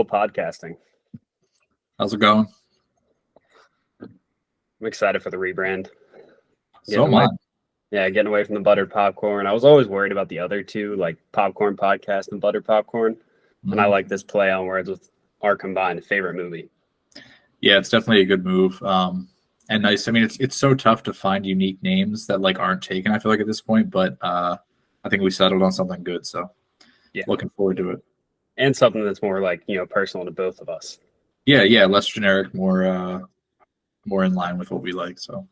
Phil Podcasting. How's it going? I'm excited for the rebrand. So am I. Yeah, getting away from the buttered popcorn. I was always worried about the other two, like Popcorn Podcast and Buttered Popcorn. And I like this play on words with our combined favorite movie. Yeah, it's definitely a good move. And nice. I mean, it's so tough to find unique names that like aren't taken, I feel like, at this point, but I think we settled on something good. So yeah, looking forward to it. And something that's more like, personal to both of us. Yeah, less generic, more in line with what we like. So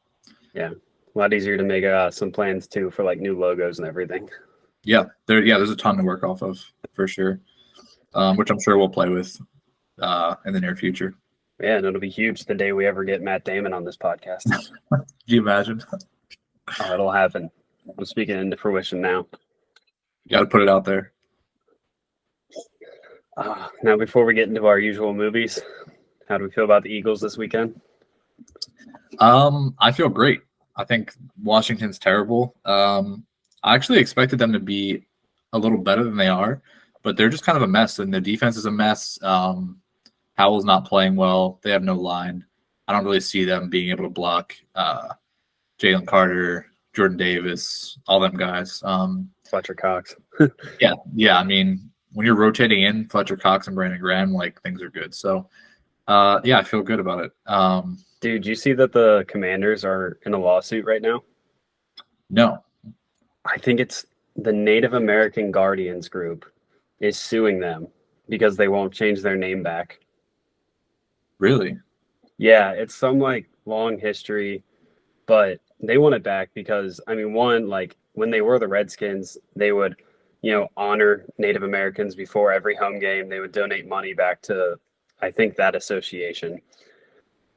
yeah. A lot easier to make some plans too for like new logos and everything. Yeah, there's a ton to work off of for sure, which I'm sure we'll play with in the near future. Yeah, and it'll be huge the day we ever get Matt Damon on this podcast. Can you imagine? Oh, it'll happen. I'm speaking into fruition now. You got to put it out there. Now, before we get into our usual movies, how do we feel about the Eagles this weekend? I feel great. I think Washington's terrible. I actually expected them to be a little better than they are, but they're just kind of a mess, and their defense is a mess. Howell's not playing well. They have no line. I don't really see them being able to block Jalen Carter, Jordan Davis, all them guys. Fletcher Cox. Yeah. I mean, when you're rotating in Fletcher Cox and Brandon Graham, like things are good. So, I feel good about it. Dude, you see that the Commanders are in a lawsuit right now? No. I think it's the Native American Guardians group is suing them because they won't change their name back. Really? Yeah, it's some like long history, but they want it back because, I mean, one, like when they were the Redskins, they would, honor Native Americans before every home game. They would donate money back to, I think, that association.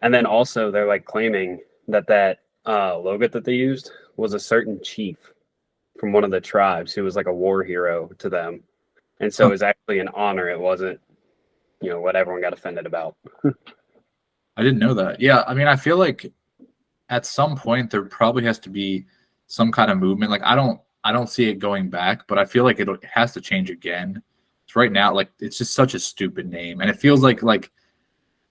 And then also they're like claiming that logo that they used was a certain chief from one of the tribes who was like a war hero to them. And so it was actually an honor. It wasn't, what everyone got offended about. I didn't know that. Yeah, I mean, I feel like at some point there probably has to be some kind of movement. Like I don't see it going back, but I feel like it has to change again. So right now, like it's just such a stupid name, and it feels like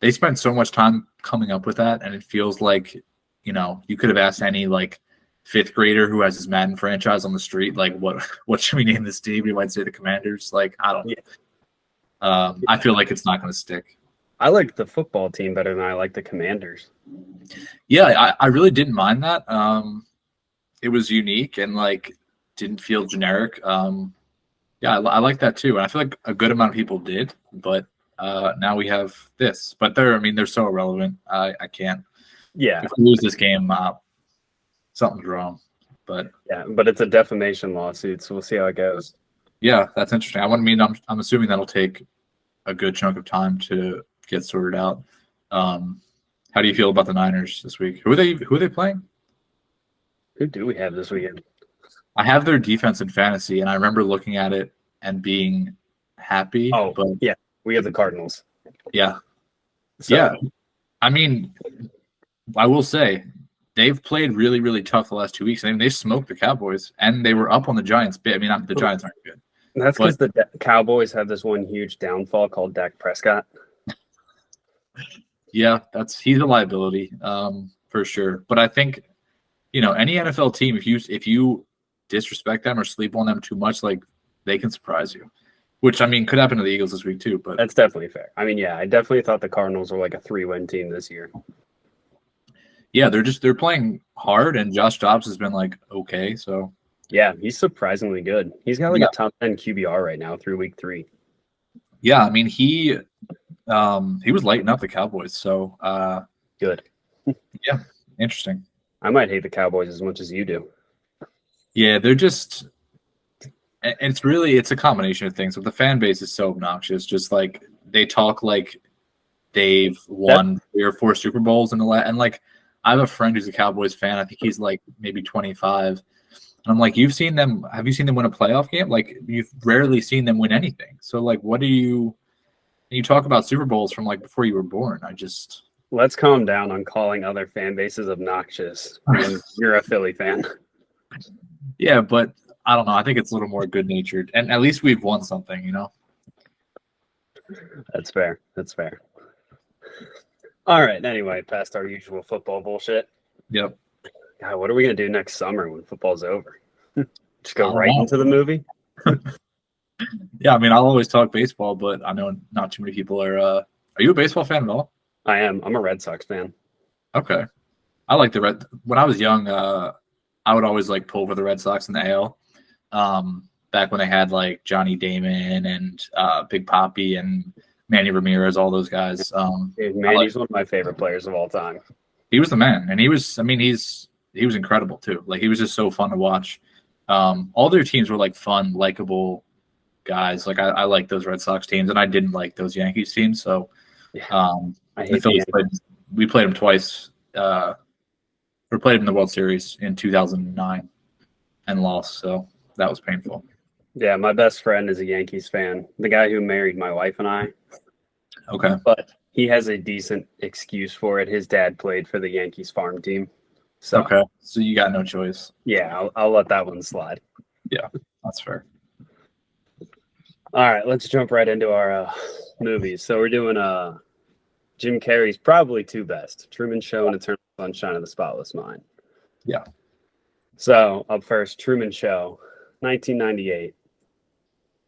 they spent so much time coming up with that, and it feels like, you could have asked any like fifth grader who has his Madden franchise on the street, like what should we name this team? You might say the Commanders. Like I don't know. I feel like it's not going to stick. I like the football team better than I like the Commanders. Yeah, I really didn't mind that. It was unique and like didn't feel generic. I like that too, and I feel like a good amount of people did, but now we have this. But they're so irrelevant. I can't. Yeah. If we lose this game, something's wrong. But it's a defamation lawsuit, so we'll see how it goes. Yeah, that's interesting. I'm assuming that'll take a good chunk of time to get sorted out. How do you feel about the Niners this week? Who are they playing? Who do we have this weekend? I have their defense in fantasy, and I remember looking at it and being happy. Oh, but yeah, we have the Cardinals. Yeah. So. Yeah. I mean, I will say they've played really, really tough the last 2 weeks. I mean, they smoked the Cowboys, and they were up on the Giants. I mean, the Giants aren't good. That's because the Cowboys have this one huge downfall called Dak Prescott. Yeah, he's a liability for sure. But I think, any NFL team, if you disrespect them or sleep on them too much, like they can surprise you, which I mean could happen to the Eagles this week too. But that's definitely fair. I mean, yeah, I definitely thought the Cardinals were like a 3-win team this year. Yeah, they're playing hard, and Josh Dobbs has been like okay. So yeah, he's surprisingly good. He's got like a top 10 QBR right now through week 3. Yeah, I mean he was lighting up the Cowboys. So good. Yeah, interesting. I might hate the Cowboys as much as you do. Yeah, they're just. It's a combination of things. But the fan base is so obnoxious. Just like they talk like they've won 3 or 4 Super Bowls and like I have a friend who's a Cowboys fan. I think he's like maybe 25. And I'm like, have you seen them win a playoff game? Like you've rarely seen them win anything. So like, what do you talk about Super Bowls from like before you were born? Let's calm down on calling other fan bases obnoxious when you're a Philly fan. Yeah, but I don't know. I think it's a little more good-natured. And at least we've won something, That's fair. That's fair. All right. Anyway, past our usual football bullshit. Yep. God, what are we gonna do next summer when football's over? Just I go don't right know. into the movie? Yeah, I mean, I'll always talk baseball, but I know not too many people are. Are you a baseball fan at all? I am. I'm a Red Sox fan. Okay. I like the Red. When I was young, I would always like pull for the Red Sox in the AL. Back when they had like Johnny Damon and Big Papi and Manny Ramirez, all those guys. Dude, I man, like he's one of my favorite players of all time. he was the man, and he was. I mean, he was incredible too. Like he was just so fun to watch. All their teams were like fun, likable guys. Like I like those Red Sox teams, and I didn't like those Yankees teams. So Yeah, I the hate the Phillies played. Yankees. We played them twice. We played them in the World Series in 2009 and lost. So that was painful. Yeah, my best friend is a Yankees fan. The guy who married my wife and I, Okay. but he has a decent excuse for it. His dad played for the Yankees farm team. So, Okay. So you got no choice. yeah, I'll let that one slide. Yeah, that's fair. All right, let's jump right into our movies. So we're doing Jim Carrey's probably two best: Truman Show and Eternal Sunshine of the Spotless Mind. Yeah. So up first, Truman Show, 1998.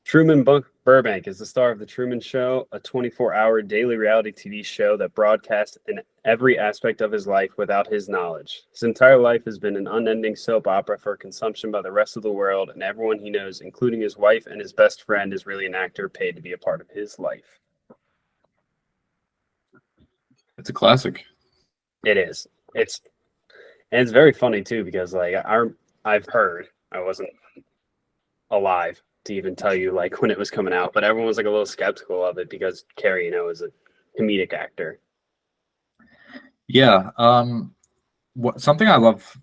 Truman Burbank is the star of The Truman Show, a 24-hour daily reality TV show that broadcasts in every aspect of his life without his knowledge. His entire life has been an unending soap opera for consumption by the rest of the world, and everyone he knows, including his wife and his best friend, is really an actor paid to be a part of his life. It's a classic. It is. It's very funny too because like I've heard, I wasn't alive to even tell you like when it was coming out, but everyone was like a little skeptical of it because Carrie, is a comedic actor. Yeah. Something I love.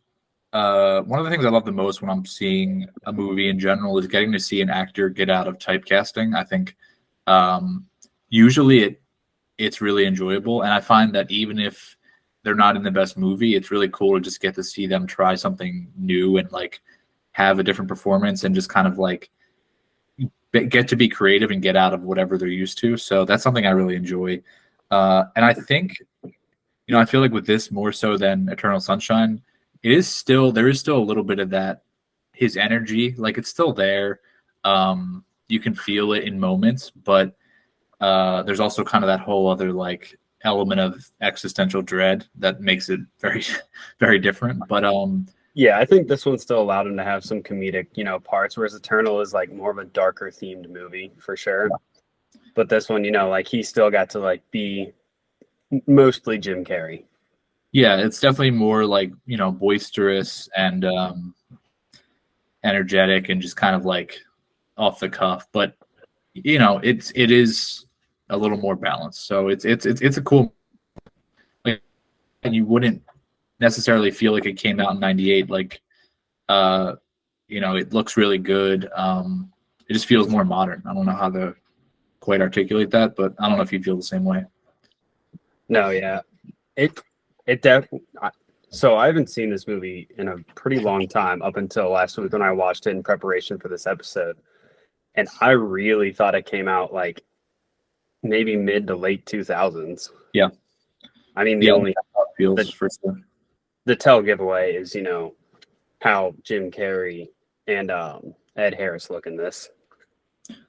One of the things I love the most when I'm seeing a movie in general is getting to see an actor get out of typecasting. I think um, usually it's really enjoyable, and I find that even if they're not in the best movie, it's really cool to just get to see them try something new and like have a different performance and just kind of like get to be creative and get out of whatever they're used to. So that's something I really enjoy. And I think, I feel like with this more so than Eternal Sunshine, there is still a little bit of that, his energy, like it's still there. You can feel it in moments, but there's also kind of that whole other like element of existential dread that makes it very, very different. But Yeah, I think this one still allowed him to have some comedic, parts, whereas Eternal is like more of a darker themed movie for sure. But this one, like he still got to like be mostly Jim Carrey. yeah, it's definitely more like, boisterous and energetic and just kind of like off the cuff. But it is a little more balanced. So it's a cool, like, and you wouldn't necessarily feel like it came out in '98. Like, it looks really good. It just feels more modern. I don't know how to quite articulate that, but I don't know if you feel the same way. No, yeah. It definitely. So I haven't seen this movie in a pretty long time up until last week when I watched it in preparation for this episode. And I really thought it came out like maybe mid to late 2000s. Yeah. I mean, Yeah, that's how it feels the, for sure. the tell giveaway is, how Jim Carrey and Ed Harris look in this.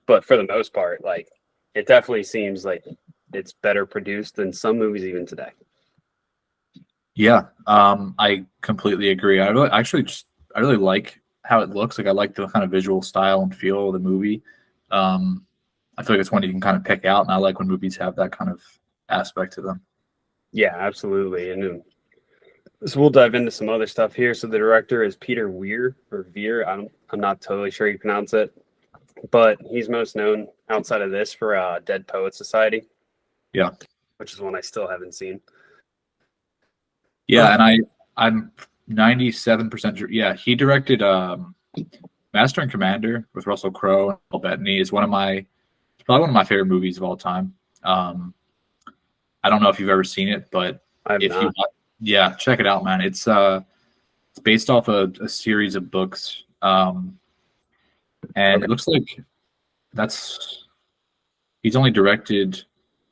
But for the most part, like it definitely seems like it's better produced than some movies even today. Yeah, I completely agree. I really like how it looks. Like I like the kind of visual style and feel of the movie. I feel like it's one you can kind of pick out, and I like when movies have that kind of aspect to them. Yeah, absolutely. And so we'll dive into some other stuff here. So the director is Peter Weir or Veer. I'm not totally sure you pronounce it, but he's most known outside of this for Dead Poet Society. Yeah, which is one I still haven't seen. yeah, and I'm 97% sure. Yeah, he directed Master and Commander with Russell Crowe and Paul Bettany. Is probably one of my favorite movies of all time. I don't know if you've ever seen it, but I've if not. yeah, check it out, man. It's based off a series of books, and Okay. it looks like that's He's only directed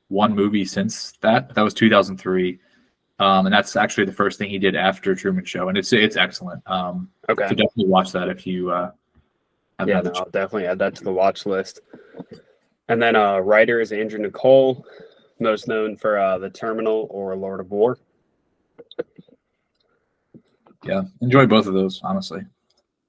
one movie since that. That was 2003. And that's actually the first thing he did after Truman Show, and it's excellent. Okay. So definitely watch that if you have Yeah, another. no, I'll definitely add that to the watch list. And then writer is Andrew Nicole, most known for The Terminal or Lord of War. Yeah, enjoy both of those, honestly.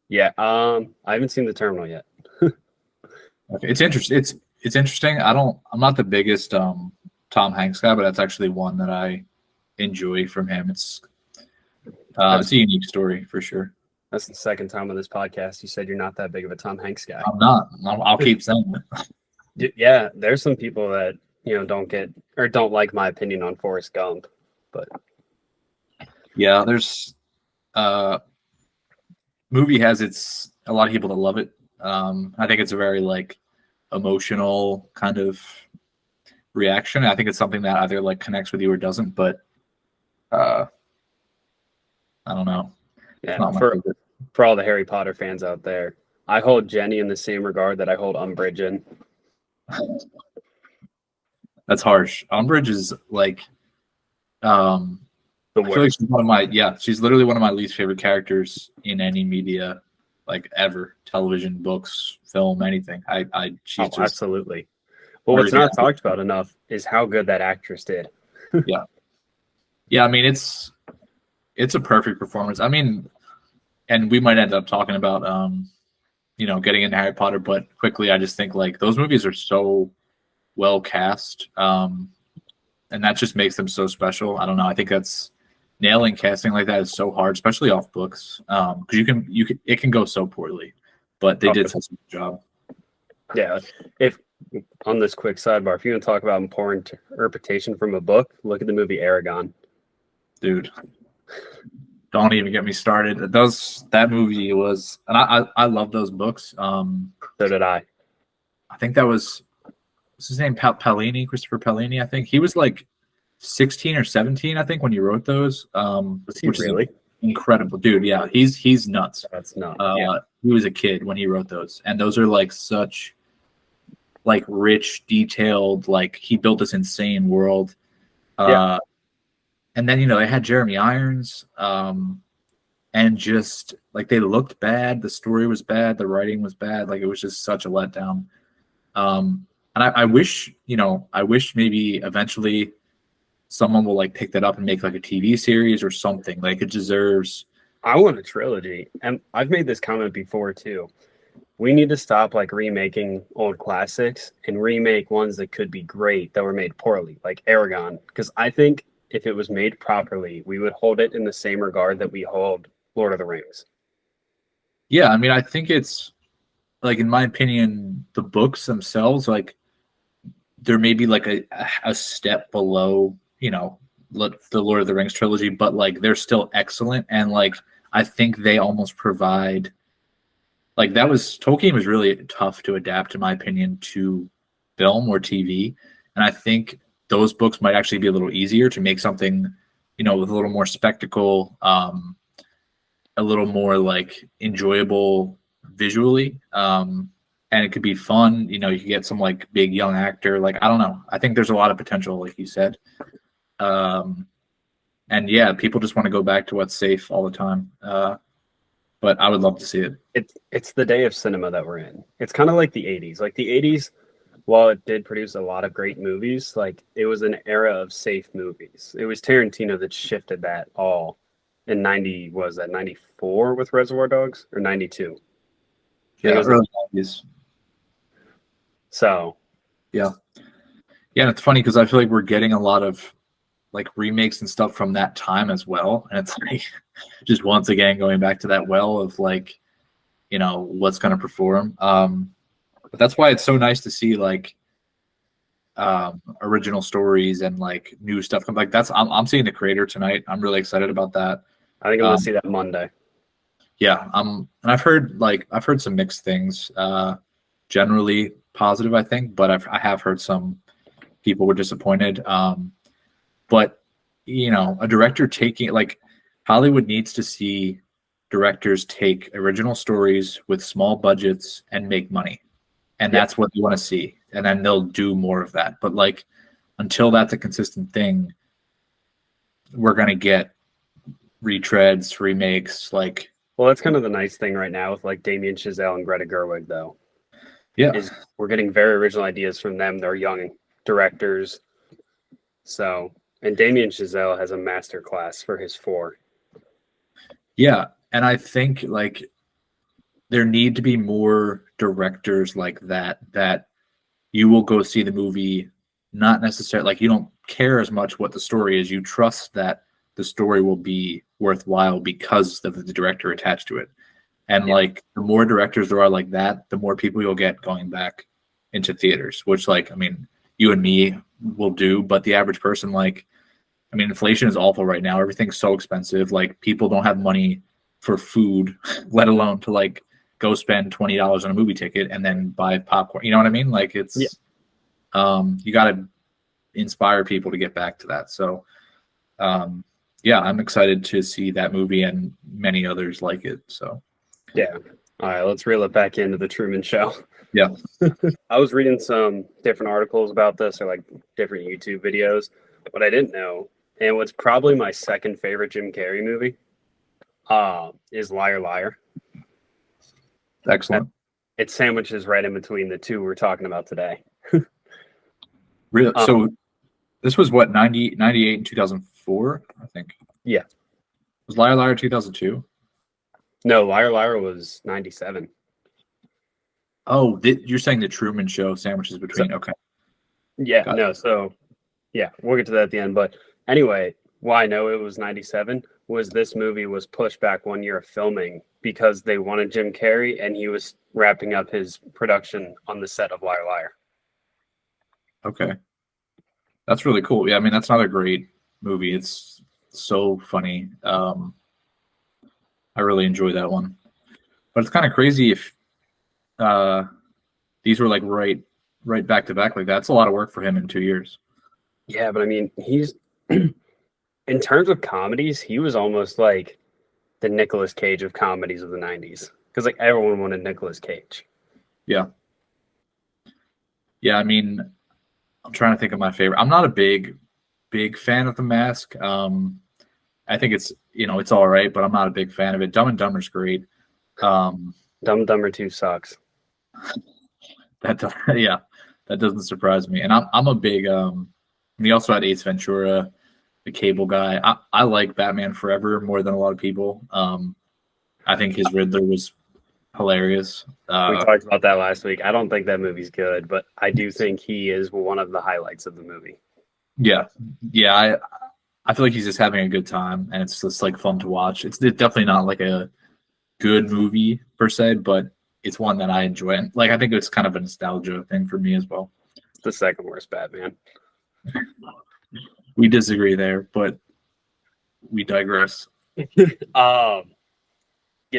Yeah, I haven't seen The Terminal yet. Okay, it's interesting. It's interesting. I'm not the biggest Tom Hanks guy, but that's actually one that I enjoy from him. It's a unique story for sure. That's the second time on this podcast you said you're not that big of a Tom Hanks guy. I'm not. I'll keep saying it. Yeah, there's some people that don't like my opinion on Forrest Gump, but yeah, there's movie has a lot of people that love it. I think it's a very like emotional kind of reaction. I think it's something that either like connects with you or doesn't, but I don't know. Yeah, for all the Harry Potter fans out there, I hold Jenny in the same regard that I hold Umbridge in. That's harsh. Umbridge is like I feel like she's literally one of my least favorite characters in any media, like ever. Television, books, film, anything. She's just absolutely. Well, what's not talked about enough is how good that actress did. Yeah. Yeah, I mean it's a perfect performance. I mean, and we might end up talking about getting into Harry Potter, but quickly I just think like those movies are so well cast. And that just makes them so special. I don't know. I think that's nailing casting like that is so hard, especially off books. Because it can go so poorly. But they did such a good job. Yeah. If on this quick sidebar, if you want to talk about important interpretation from a book, look at the movie Aragon. Dude, don't even get me started. That movie was, and I love those books. So did I. I think that was what's his name, Pellini, Christopher Pellini. I think he was like 16 or 17. I think when he wrote those. Was he really? Incredible, dude. Yeah, he's nuts. That's nuts. He was a kid when he wrote those, and those are like such like rich, detailed. Like he built this insane world. And then they had Jeremy Irons, and just like they looked bad. The story was bad. The writing was bad. Like it was just such a letdown. And I wish maybe eventually someone will like pick that up and make like a TV series or something. Like it deserves. I want a trilogy, and I've made this comment before too. We need to stop like remaking old classics and remake ones that could be great that were made poorly, like Aragon. Because I think if it was made properly, we would hold it in the same regard that we hold Lord of the Rings. Yeah, I mean, I think it's like, in my opinion, the books themselves, like they're maybe like a step below, the Lord of the Rings trilogy, but like they're still excellent. And like I think they almost provide like Tolkien was really tough to adapt, in my opinion, to film or TV. And I think those books might actually be a little easier to make something, with a little more spectacle, a little more like enjoyable visually. And it could be fun. You could get some like big young actor. Like, I don't know. I think there's a lot of potential, like you said. And yeah, people just want to go back to what's safe all the time. But I would love to see it. It's the day of cinema that we're in. It's kind of like the 80s. Like the 80s, while it did produce a lot of great movies, like it was an era of safe movies. It was Tarantino that shifted that all in 94 with Reservoir Dogs or 92? Yeah, early 90s. So. Yeah. Yeah, and it's funny because I feel like we're getting a lot of like remakes and stuff from that time as well. And it's like just once again going back to that well of like, what's going to perform. But that's why it's so nice to see like original stories and like new stuff come. Like I'm seeing The Creator tonight. I'm really excited about that. I think I'm gonna see that Monday. Yeah, and I've heard some mixed things. Generally positive, I think, but I have heard some people were disappointed. But a director taking like Hollywood needs to see directors take original stories with small budgets and make money, and that's what they want to see. and then they'll do more of that. But like until that's a consistent thing, we're gonna get retreads, remakes, like Well, that's kind of the nice thing right now with like Damien Chazelle and Greta Gerwig, though, yeah, is we're getting very original ideas from them. They're young directors. So, and Damien Chazelle has a master class for his four. yeah. And I think like there need to be more directors like that you will go see the movie, not necessarily like you don't care as much what the story is. You trust that the story will be worthwhile because of the director attached to it. And Yeah. like the more directors there are like that, the more people you'll get going back into theaters, which like, I mean, you and me will do, but the average person, like, I mean, inflation is awful right now. Everything's so expensive. Like people don't have money for food, let alone to like go spend $20 on a movie ticket and then buy popcorn. You know what I mean? Like it's, you got to inspire people to get back to that. So, yeah, I'm excited to see that movie and many others like it. So, Yeah. All right, let's reel it back into the Truman Show. yeah. I was reading some different articles about this or like different YouTube videos, but I didn't know. And what's probably my second favorite Jim Carrey movie is Liar Liar. Excellent. It sandwiches right in between the two we're talking about today. Really? So this was what, 98 and 2004, I think. Yeah. Was Liar Liar 2002? No, Liar Liar was 97. Oh, you're saying the Truman Show sandwiches between. Okay. Yeah, Got no. So, yeah, we'll get to that at the end. But anyway, why I know it was 97 was this movie was pushed back 1 year of filming because they wanted Jim Carrey and he was wrapping up his production on the set of Liar Liar. Okay. That's really cool. Yeah, I mean, that's not a great movie. It's so funny. I really enjoy that one. But it's kind of crazy if these were like right back to back like that. That's a lot of work for him in 2 years. Yeah, but I mean, he's in terms of comedies, he was almost like the Nicolas Cage of comedies of the 90s because like everyone wanted Nicolas Cage. Yeah. Yeah, I mean, I'm trying to think of my favorite. I'm not a big fan of The Mask. I think it's, it's all right, but I'm not a big fan of it. Dumb and Dumber's great. Dumb and Dumber 2 sucks. Yeah, that doesn't surprise me. And I'm a big he also had Ace Ventura, the Cable Guy. I like Batman Forever more than a lot of people. I think his Riddler was hilarious. We talked about that last week. I don't think that movie's good, but I do think he is one of the highlights of the movie. Yeah. I feel like he's just having a good time, and it's just like fun to watch. It's definitely not like a good movie per se, but it's one that I enjoy. And like I think it's kind of a nostalgia thing for me as well. It's the second worst Batman. We disagree there, but we digress. Getting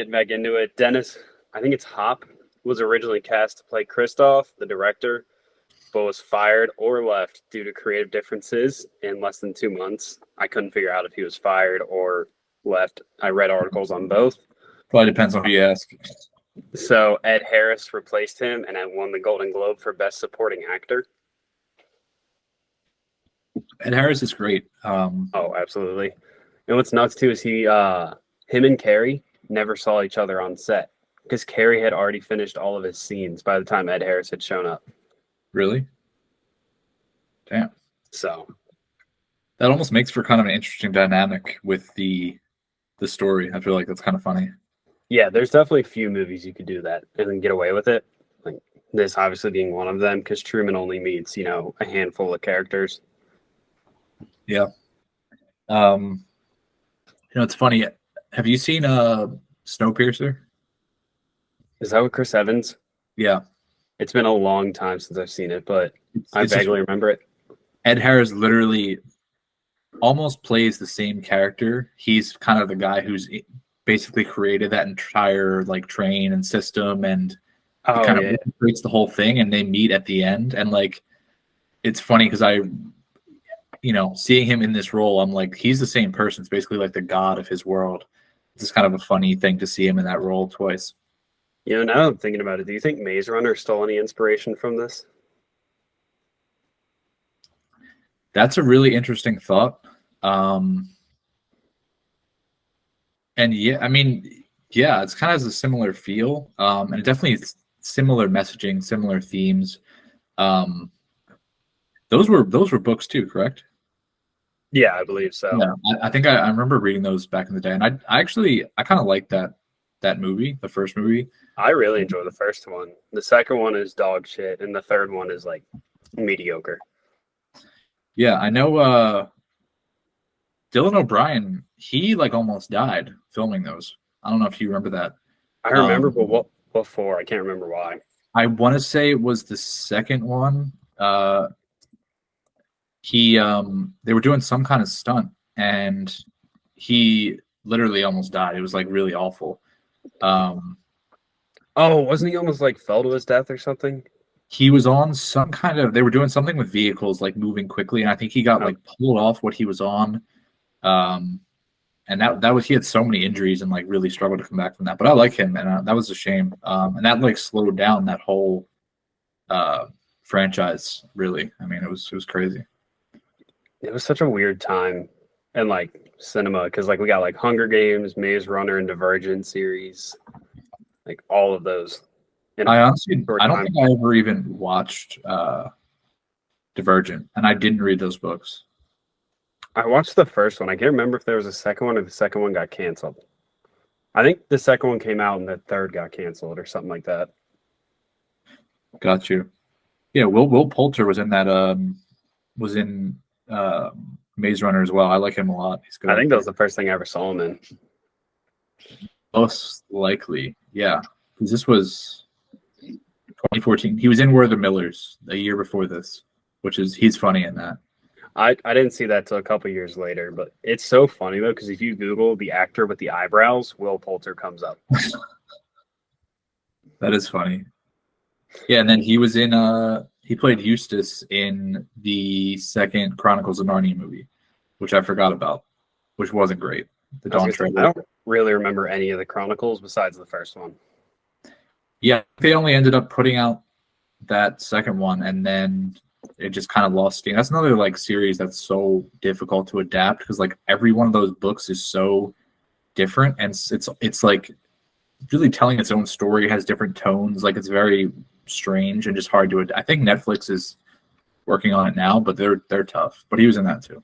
back into it, Dennis, I think it's Hop, was originally cast to play Christoph, the director, but was fired or left due to creative differences in less than 2 months. I couldn't figure out if he was fired or left. I read articles on both. Probably depends on who you ask. So Ed Harris replaced him and won the Golden Globe for Best Supporting Actor. Ed Harris is great. Oh, absolutely. And what's nuts too is him and Carrey never saw each other on set because Carrey had already finished all of his scenes by the time Ed Harris had shown up. Really? Damn. So that almost makes for kind of an interesting dynamic with the story. I feel like that's kind of funny. yeah, there's definitely a few movies you could do that and then get away with it. Like this obviously being one of them because Truman only meets, a handful of characters. Yeah. It's funny. Have you seen Snowpiercer? Is that with Chris Evans? Yeah. It's been a long time since I've seen it, but I It's vaguely remember it. Ed Harris literally almost plays the same character. He's kind of the guy who's basically created that entire like train and system, and he kind of creates the whole thing, and they meet at the end. And like it's funny because seeing him in this role, I'm like, he's the same person. It's basically like the god of his world. It's just kind of a funny thing to see him in that role twice. Now I'm thinking about it, do you think Maze Runner stole any inspiration from this? That's a really interesting thought. And yeah, I mean, yeah, it's kind of has a similar feel, and it definitely is similar messaging, similar themes. Um, those were books too, correct? Yeah, I believe so. Yeah, I think I remember reading those back in the day, and I kind of like that movie, the first movie. I really enjoy the first one. The second one is dog shit, and the third one is like mediocre. Yeah, I know. Dylan O'Brien, he like almost died filming those. I don't know if you remember that. I remember, Um, but what for? I can't remember why. I want to say it was the second one. He They were doing some kind of stunt, and he literally almost died. It was like really awful. Um, Oh, wasn't he almost like fell to his death or something? he was on some kind of, they were doing something with vehicles like moving quickly, and I think he got Oh, like pulled off what he was on. Um, and that was, he had so many injuries and like really struggled to come back from that. But I like him, and that was a shame. And that like slowed down that whole uh franchise. Really, I mean, it was crazy. it was such a weird time in like cinema because like we got like Hunger Games, Maze Runner, and Divergent series, like all of those in a I honestly, short I don't time. think I ever even watched Divergent, and I didn't read those books. I watched the first one. I can't remember if there was a second one or the second one got canceled. I think the second one came out and the third got canceled or something like that. Got you. Yeah, Will Poulter was in that. Was in Maze Runner as well. I like him a lot. He's a good I think that actor. was the first thing I ever saw him in. Most likely, yeah. Because this was 2014. He was in We're the Millers a year before this, which is, he's funny in that. I didn't see that till a couple years later, but it's so funny though because if you Google the actor with the eyebrows, Will Poulter comes up. That is funny. Yeah, and then he was in he played Eustace in the second Chronicles of Narnia movie, which I forgot about, which wasn't great. The I was Dawn gonna say I Treader. don't really remember any of the Chronicles besides the first one. Yeah, they only ended up putting out that second one, and then it just kind of lost steam. That's another like series that's so difficult to adapt because like every one of those books is so different, and it's like really telling its own story, has different tones. Like it's very strange and just hard to. I think Netflix is working on it now, but they're tough. But he was in that too.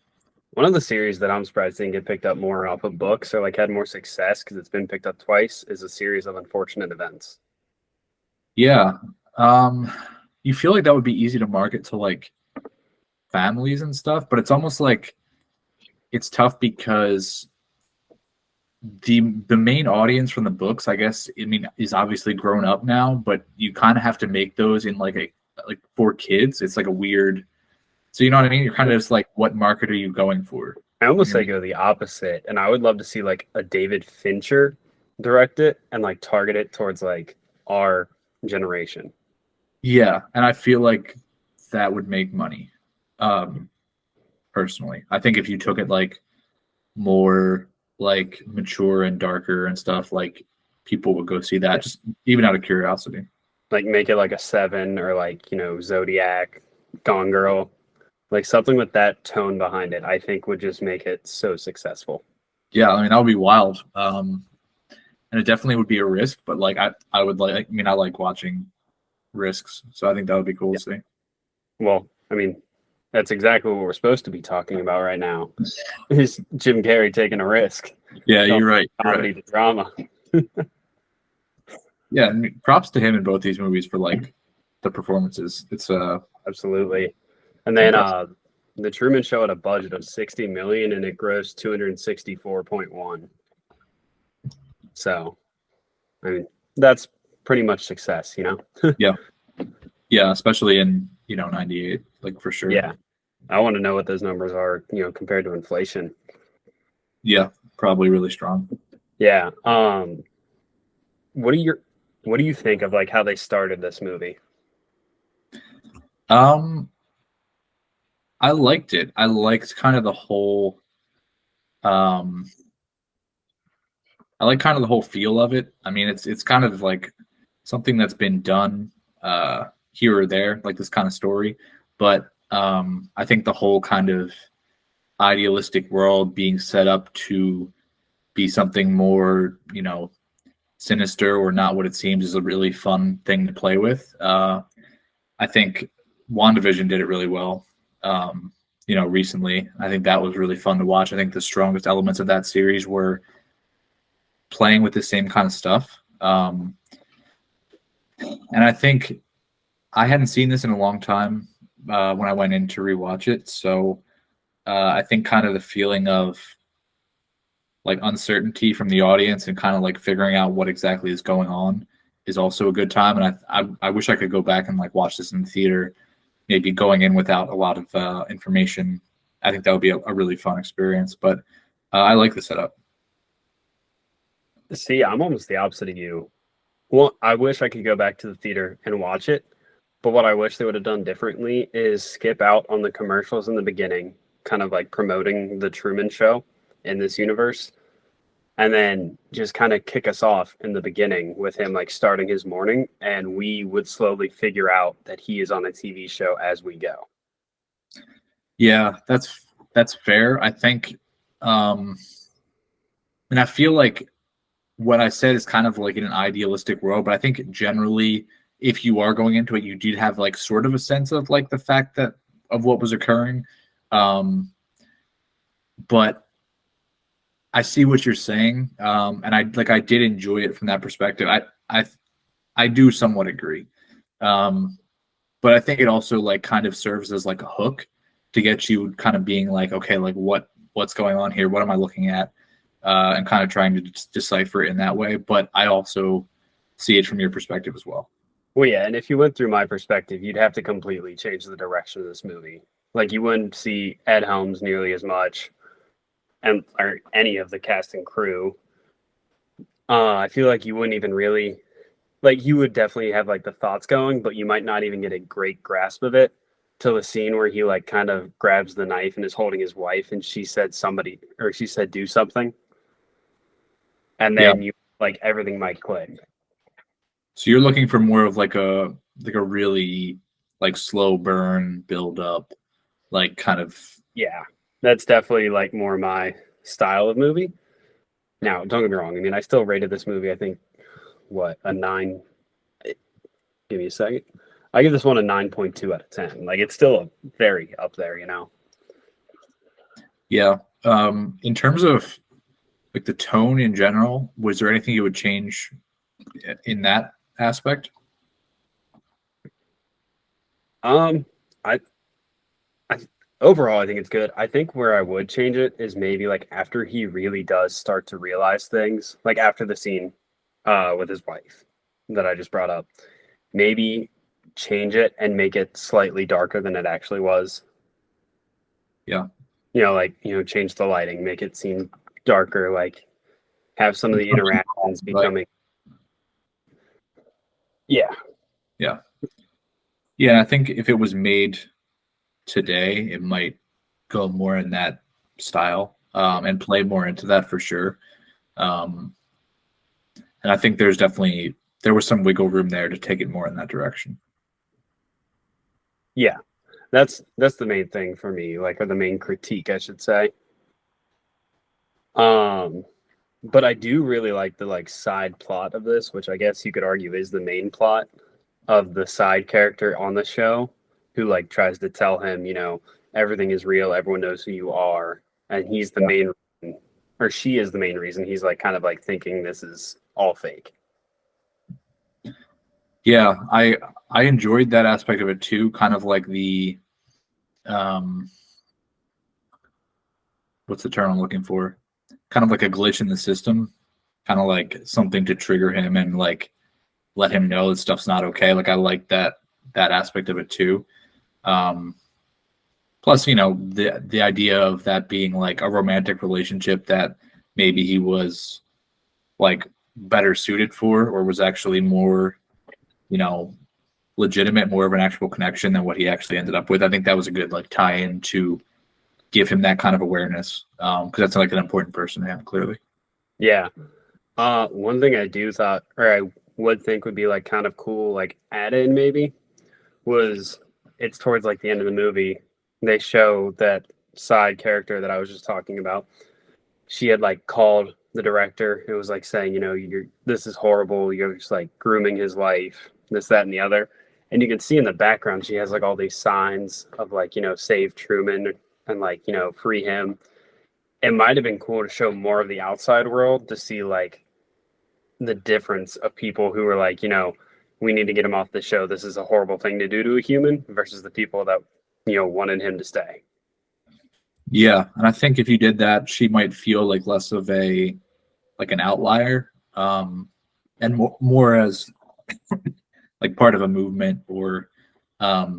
One of the series that I'm surprised didn't get picked up more off of books or like had more success because it's been picked up twice is a series of unfortunate events. Yeah, you feel like that would be easy to market to like families and stuff, but it's almost like it's tough because the main audience from the books, I guess, I mean, is obviously grown up now, but you kind of have to make those in like a like for kids. It's like a weird. So you know what I mean? You're kind of just like, what market are you going for I when almost you're say making? go the opposite, and I would love to see like a David Fincher direct it and like target it towards like our generation. Yeah, and I feel like that would make money. Um, Personally, I think if you took it like more like mature and darker and stuff, like people would go see that just even out of curiosity. Like make it like a Seven or like Zodiac, Gone Girl, like something with that tone behind it. I think would just make it so successful. Yeah, I mean that would be wild. And it definitely would be a risk, but like I would like, I mean, I like watching risks, so I think that would be cool Yeah. to see. Well, I mean, that's exactly what we're supposed to be talking about right now. Is Jim Carrey taking a risk? Yeah, Going you're right. from You're comedy right. to drama. Yeah, and props to him in both these movies for like the performances. It's Absolutely. And then impressive. the Truman Show had a budget of 60 million and it grossed 264.1. So, I mean, that's pretty much success. Yeah, yeah, especially in '98, like for sure. Yeah. I want to know what those numbers are compared to inflation. Yeah, probably really strong. Yeah. What do you what do you think of like how they started this movie? Um, I liked it. I liked kind of the whole um I like kind of the whole feel of it. I mean, it's kind of like something that's been done here or there, like this kind of story. But I think the whole kind of idealistic world being set up to be something more, sinister or not what it seems is a really fun thing to play with. I think WandaVision did it really well. Recently, I think that was really fun to watch. I think the strongest elements of that series were playing with the same kind of stuff. And I think I hadn't seen this in a long time when I went in to rewatch it. So I think kind of the feeling of like uncertainty from the audience and kind of like figuring out what exactly is going on is also a good time. And I wish I could go back and like watch this in the theater, maybe going in without a lot of information. I think that would be a really fun experience. But I like the setup. See, I'm almost the opposite of you. Well, I wish I could go back to the theater and watch it, but what I wish they would have done differently is skip out on the commercials in the beginning, kind of like promoting the Truman Show in this universe, and then just kind of kick us off in the beginning with him like starting his morning, and we would slowly figure out that he is on a TV show as we go. Yeah, that's fair. I think, and I feel like what I said is kind of like in an idealistic world, but I think generally, if you are going into it, you did have like sort of a sense of like the fact that of what was occurring. But I see what you're saying, and I did enjoy it from that perspective. I do somewhat agree, but I think it also like kind of serves as like a hook to get you kind of being like, okay, like what's going on here? What am I looking at? And kind of trying to decipher it in that way. But I also see it from your perspective as well. Well, yeah, and if you went through my perspective, you'd have to completely change the direction of this movie. Like you wouldn't see Ed Helms nearly as much, and or any of the cast and crew. I feel like you wouldn't even really like you would definitely have like the thoughts going, but you might not even get a great grasp of it till the scene where he like kind of grabs the knife and is holding his wife, and she said do something, and Yeah. then you like everything might click. So you're looking for more of like a really like slow burn build up, like kind of. Yeah, that's definitely like more my style of movie. Now, don't get me wrong. I mean, I still rated this movie. I think what a nine. Give me a second. I give this one a 9.2 out of 10. Like it's still very up there, you know. Yeah. In terms of like the tone in general, was there anything you would change in that aspect? I, I overall I think it's good. I think where I would change it is maybe like after he really does start to realize things, like after the scene with his wife that I just brought up. Maybe change it and make it slightly darker than it actually was. Yeah. Change the lighting, make it seem darker, like have some of the interactions Right. becoming. Yeah. Yeah. Yeah. I think if it was made today, it might go more in that style and play more into that for sure. Um, and I think there was some wiggle room there to take it more in that direction. Yeah. That's the main thing for me, like, or the main critique, I should say. Um, but I do really like the like side plot of this, which I guess you could argue is the main plot of the side character on the show who like tries to tell him, everything is real, everyone knows who you are, and he's the Yeah. main reason, or she is the main reason he's like kind of like thinking this is all fake. Yeah, I enjoyed that aspect of it too. Kind of like the um, what's the term I'm looking for? Kind of like a glitch in the system, kind of like something to trigger him and like let him know that stuff's not okay. Like I like that aspect of it too. Um, Plus, the idea of that being like a romantic relationship that maybe he was like better suited for, or was actually more, you know, legitimate, more of an actual connection than what he actually ended up with. I think that was a good like tie-in to give him that kind of awareness because that's like an important person to have clearly. Yeah. One thing I do thought, or I would think would be like kind of cool, like add in maybe was it's towards like the end of the movie. They show that side character that I was just talking about. She had like called the director. It was like saying, you're this is horrible. You're just like grooming his life, this, that, and the other. And you can see in the background she has like all these signs of like, save Truman and like, free him. It might have been cool to show more of the outside world to see like the difference of people who were like, we need to get him off the show. This is a horrible thing to do to a human versus the people that, wanted him to stay. Yeah, and I think if you did that, she might feel like less of a like an outlier, and more as like part of a movement or a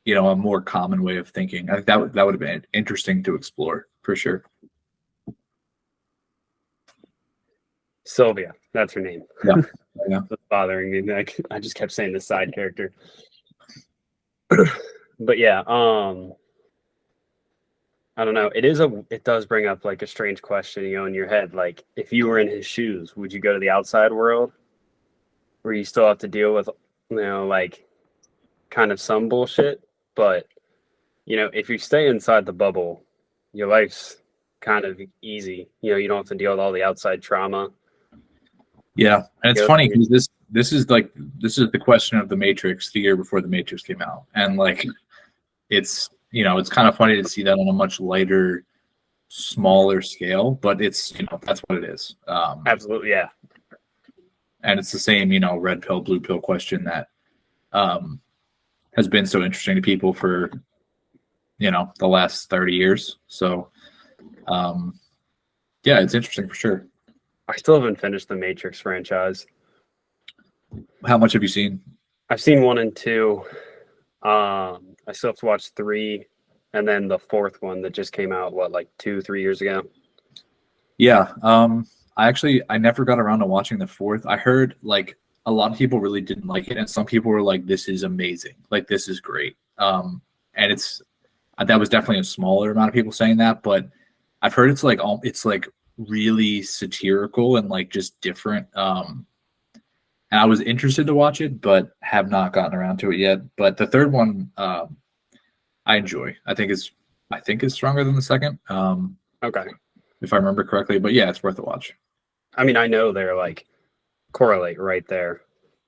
more common way of thinking. I think that would have been interesting to explore for sure. Sylvia, that's her name. Yeah, yeah. That's bothering me. Like, I just kept saying the side character. But yeah, I don't know. It does bring up like a strange question, in your head. Like, if you were in his shoes, would you go to the outside world where you still have to deal with, like kind of some bullshit? But, if you stay inside the bubble, your life's kind of easy. You don't have to deal with all the outside trauma. Yeah, and it's funny because this is the question of the Matrix the year before the Matrix came out, and like it's kind of funny to see that on a much lighter, smaller scale, but it's that's what it is. Absolutely, yeah. And it's the same red pill blue pill question that has been so interesting to people for the last 30 years. So yeah, it's interesting for sure. I still haven't finished the Matrix franchise. How much have you seen? I've seen 1 and 2. I still have to watch 3, and then the 4th one that just came out, like 2-3 years ago. Yeah. I never got around to watching the 4th. I heard like a lot of people really didn't like it, and some people were like, "This is amazing! Like this is great." And that was definitely a smaller amount of people saying that, but I've heard it's like really satirical and like just different. And I was interested to watch it, but have not gotten around to it yet. But the 3rd one, I enjoy. I think it's stronger than the 2nd. Okay. If I remember correctly, but yeah, it's worth a watch. I mean, I know they're like correlate right there.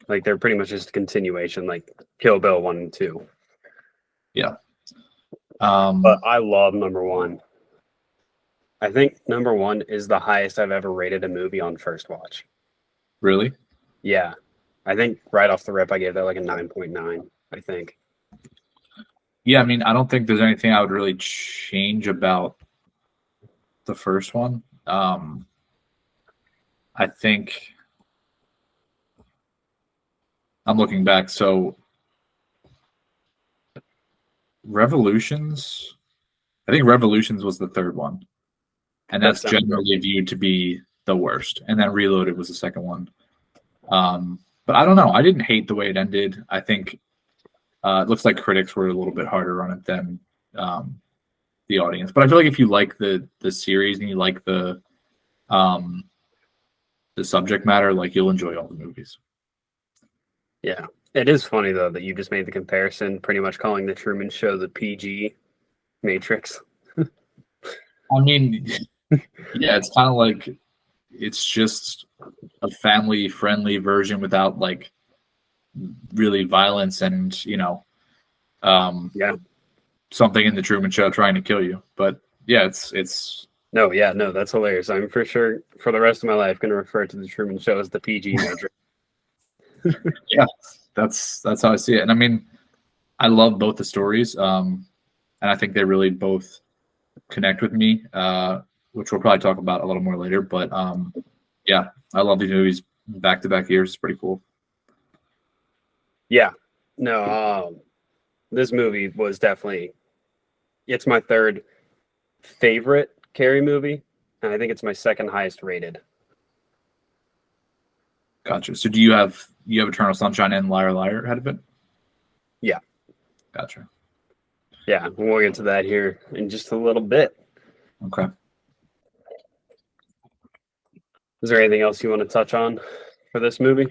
Like they're pretty much just a continuation, like Kill Bill 1 and 2. Yeah. But I love number 1. I think number 1 is the highest I've ever rated a movie on first watch. Really? Yeah. I think right off the rip, I gave that like a 9.9, I think. Yeah, I mean, I don't think there's anything I would really change about the first one. I think I'm looking back. So Revolutions, I think Revolutions was the 3rd one. And that's generally viewed to be the worst. And then Reloaded was the 2nd one. But I don't know. I didn't hate the way it ended. I think it looks like critics were a little bit harder on it than the audience. But I feel like if you like the series and you like the subject matter, like you'll enjoy all the movies. Yeah. It is funny though that you just made the comparison, pretty much calling the Truman Show the PG Matrix. I mean, yeah, it's kind of like it's just a family-friendly version without like really violence and something in the Truman Show trying to kill you. But yeah, it's no, that's hilarious. I'm for sure for the rest of my life going to refer to the Truman Show as the PG Matrix. Yeah, that's how I see it. And I mean, I love both the stories, and I think they really both connect with me, which we'll probably talk about a little more later. But yeah, I love these movies back to back years. It's pretty cool. Yeah, no, this movie was definitely, it's my 3rd favorite Carrey movie, and I think it's my 2nd highest rated. Gotcha. So do you have Eternal Sunshine and Liar Liar ahead of it? Yeah. Gotcha. Yeah, we'll get to that here in just a little bit. Okay. Is there anything else you want to touch on for this movie?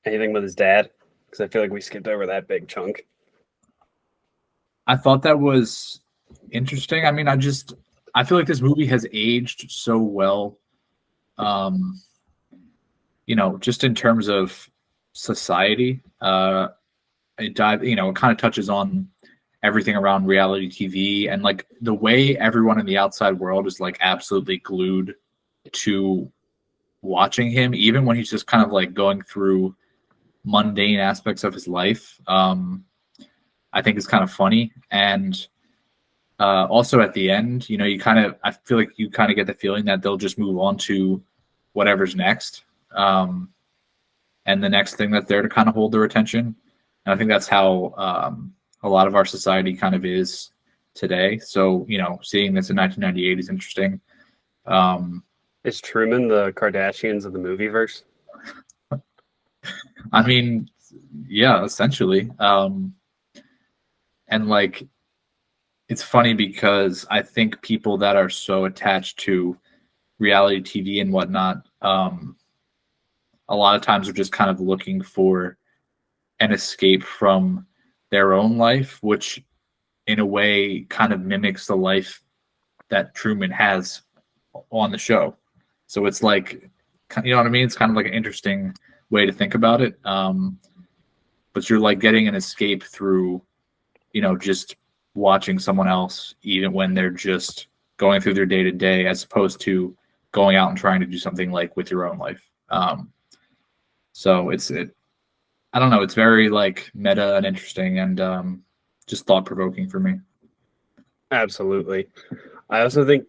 Anything with his dad? Because I feel like we skipped over that big chunk. I thought that was interesting. I mean, I feel like this movie has aged so well. Um, just in terms of society. It kind of touches on everything around reality TV and like the way everyone in the outside world is like absolutely glued to watching him, even when he's just kind of like going through mundane aspects of his life. I think is kind of funny. And also at the end, I feel like you kind of get the feeling that they'll just move on to whatever's next. And the next thing that's there to kind of hold their attention. And I think that's how a lot of our society kind of is today. So, seeing this in 1998 is interesting. Is Truman the Kardashians of the movie verse? I mean, yeah, essentially. And like, it's funny because I think people that are so attached to reality TV and whatnot, a lot of times are just kind of looking for an escape from their own life, which in a way kind of mimics the life that Truman has on the show. So it's like, you know what I mean? It's kind of like an interesting way to think about it. But you're like getting an escape through, just watching someone else, even when they're just going through their day to day, as opposed to going out and trying to do something like with your own life. So I don't know. It's very like meta and interesting and just thought provoking for me. Absolutely. I also think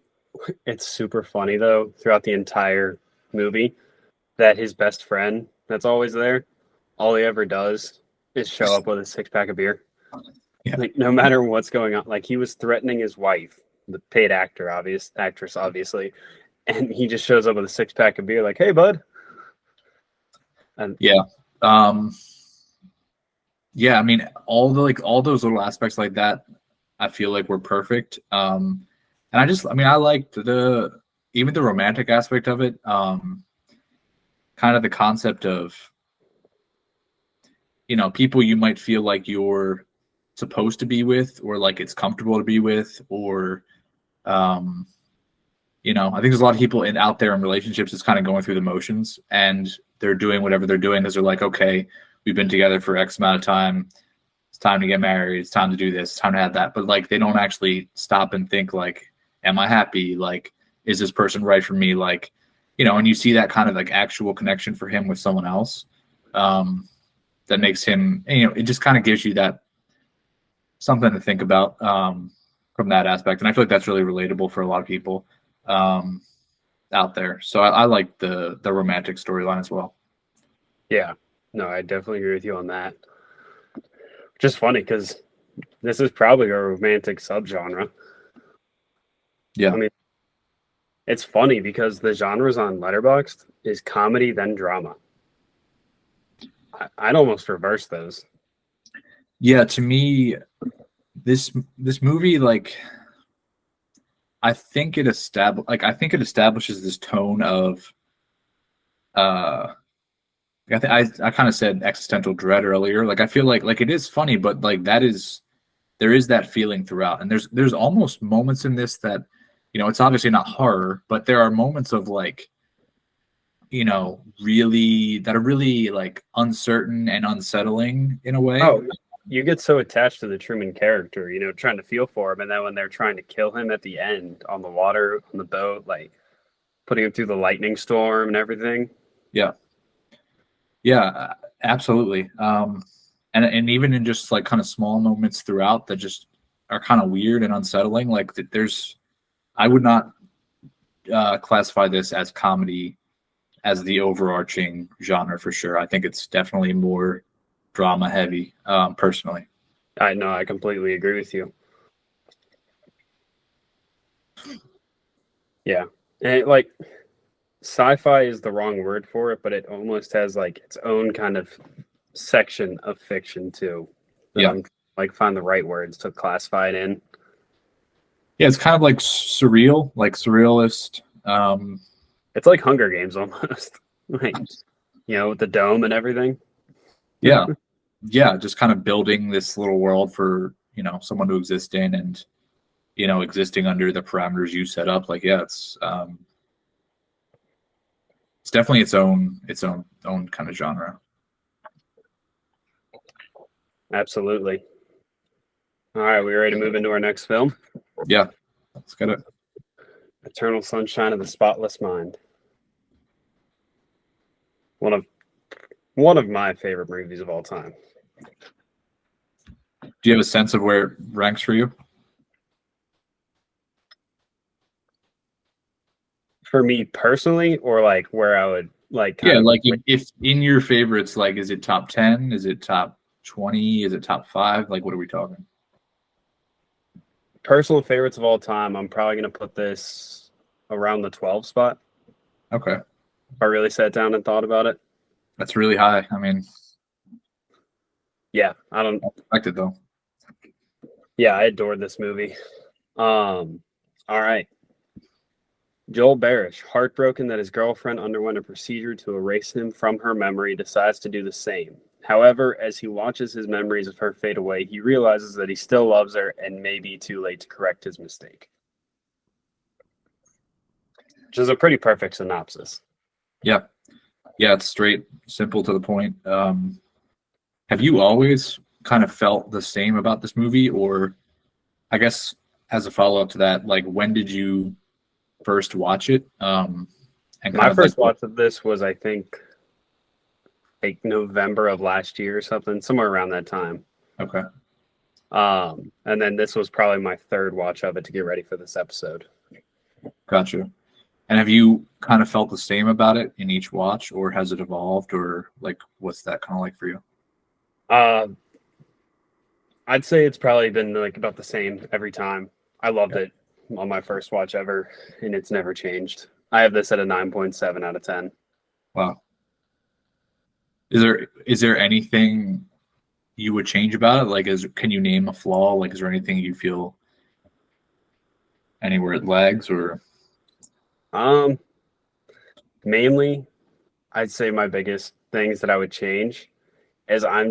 it's super funny though throughout the entire movie that his best friend that's always there, all he ever does is show up with a 6-pack of beer. Yeah. Like no matter what's going on, like he was threatening his wife, the paid actress, obviously, and he just shows up with a 6-pack of beer, like, "Hey, bud." And yeah, yeah. I mean, all those little aspects like that, I feel like were perfect. And I liked even the romantic aspect of it. Kind of the concept of, people you might feel like you're supposed to be with, or like it's comfortable to be with, or I think there's a lot of people out there in relationships that's kind of going through the motions, and they're doing whatever they're doing because they're like, okay, we've been together for X amount of time. It's time to get married. It's time to do this. It's time to have that. But like, they don't actually stop and think like, am I happy? Like, is this person right for me? Like, and you see that kind of like actual connection for him with someone else. That makes him, it just kind of gives you that something to think about from that aspect. And I feel like that's really relatable for a lot of people out there. So I like the romantic storyline as well. yeah, no, I definitely agree with you on that. Just funny because this is probably a romantic subgenre. Yeah. I mean, it's funny because the genres on Letterboxd is comedy then drama. I'd almost reverse those. Yeah, to me, this movie, like, I think it establishes this tone of I kind of said existential dread earlier. Like, I feel like it is funny, but like there is that feeling throughout, and there's almost moments in this that, it's obviously not horror, but there are moments of like, really that are really like uncertain and unsettling in a way. Oh, you get so attached to the Truman character, trying to feel for him, and then when they're trying to kill him at the end on the water, on the boat, like putting him through the lightning storm and everything. Yeah, absolutely. And even in just like kind of small moments throughout that just are kind of weird and unsettling. Like I would not classify this as comedy as the overarching genre for sure. I think it's definitely more drama heavy, personally. I know, I completely agree with you. Yeah. And like sci-fi is the wrong word for it, but it almost has like its own kind of section of fiction too. Yeah. I'm like find the right words to classify it in. Yeah, it's kind of like surreal, like surrealist. It's like Hunger Games almost. Like, with the dome and everything. Yeah. yeah, just kind of building this little world for, someone to exist in, and, existing under the parameters you set up. Like, yeah, it's definitely its own kind of genre. Absolutely. All right, we ready to move into our next film? Yeah, let's get it. Eternal Sunshine of the Spotless Mind. One of my favorite movies of all time. Do you have a sense of where it ranks for you? For me personally, or like where I would like kind Yeah, of like if in your favorites, like, is it top 10? Is it top 20? Is it top 5? Like, what are we talking? personal favorites of all time, I'm probably going to put this around the 12 spot. Okay. If I really sat down and thought about it. That's really high. I mean, Yeah, I don't expect it though. Yeah, I adored this movie. All right. Joel Barish, heartbroken that his girlfriend underwent a procedure to erase him from her memory, decides to do the same. However, as he watches his memories of her fade away, he realizes that he still loves her and may be too late to correct his mistake. Which is a pretty perfect synopsis. Yeah. Yeah, it's straight, simple to the point. Have you always kind of felt the same about this movie? Or I guess as a follow-up to that, like, when did you first watch it? And My first watch of this was, I think, like November of last year or something, somewhere around that time. Okay. And then this was probably my third watch of it to get ready for this episode. Gotcha. And have you kind of felt the same about it in each watch, or has it evolved, or like, what's that kind of like for you? I'd say it's probably been like about the same every time. I loved it on my first watch ever, and it's never changed. I have this at a 9.7 out of 10. Wow. Is there anything you would change about it? Like, can you name a flaw? Like, is there anything you feel anywhere it lags, or? Mainly, I'd say my biggest things that I would change is I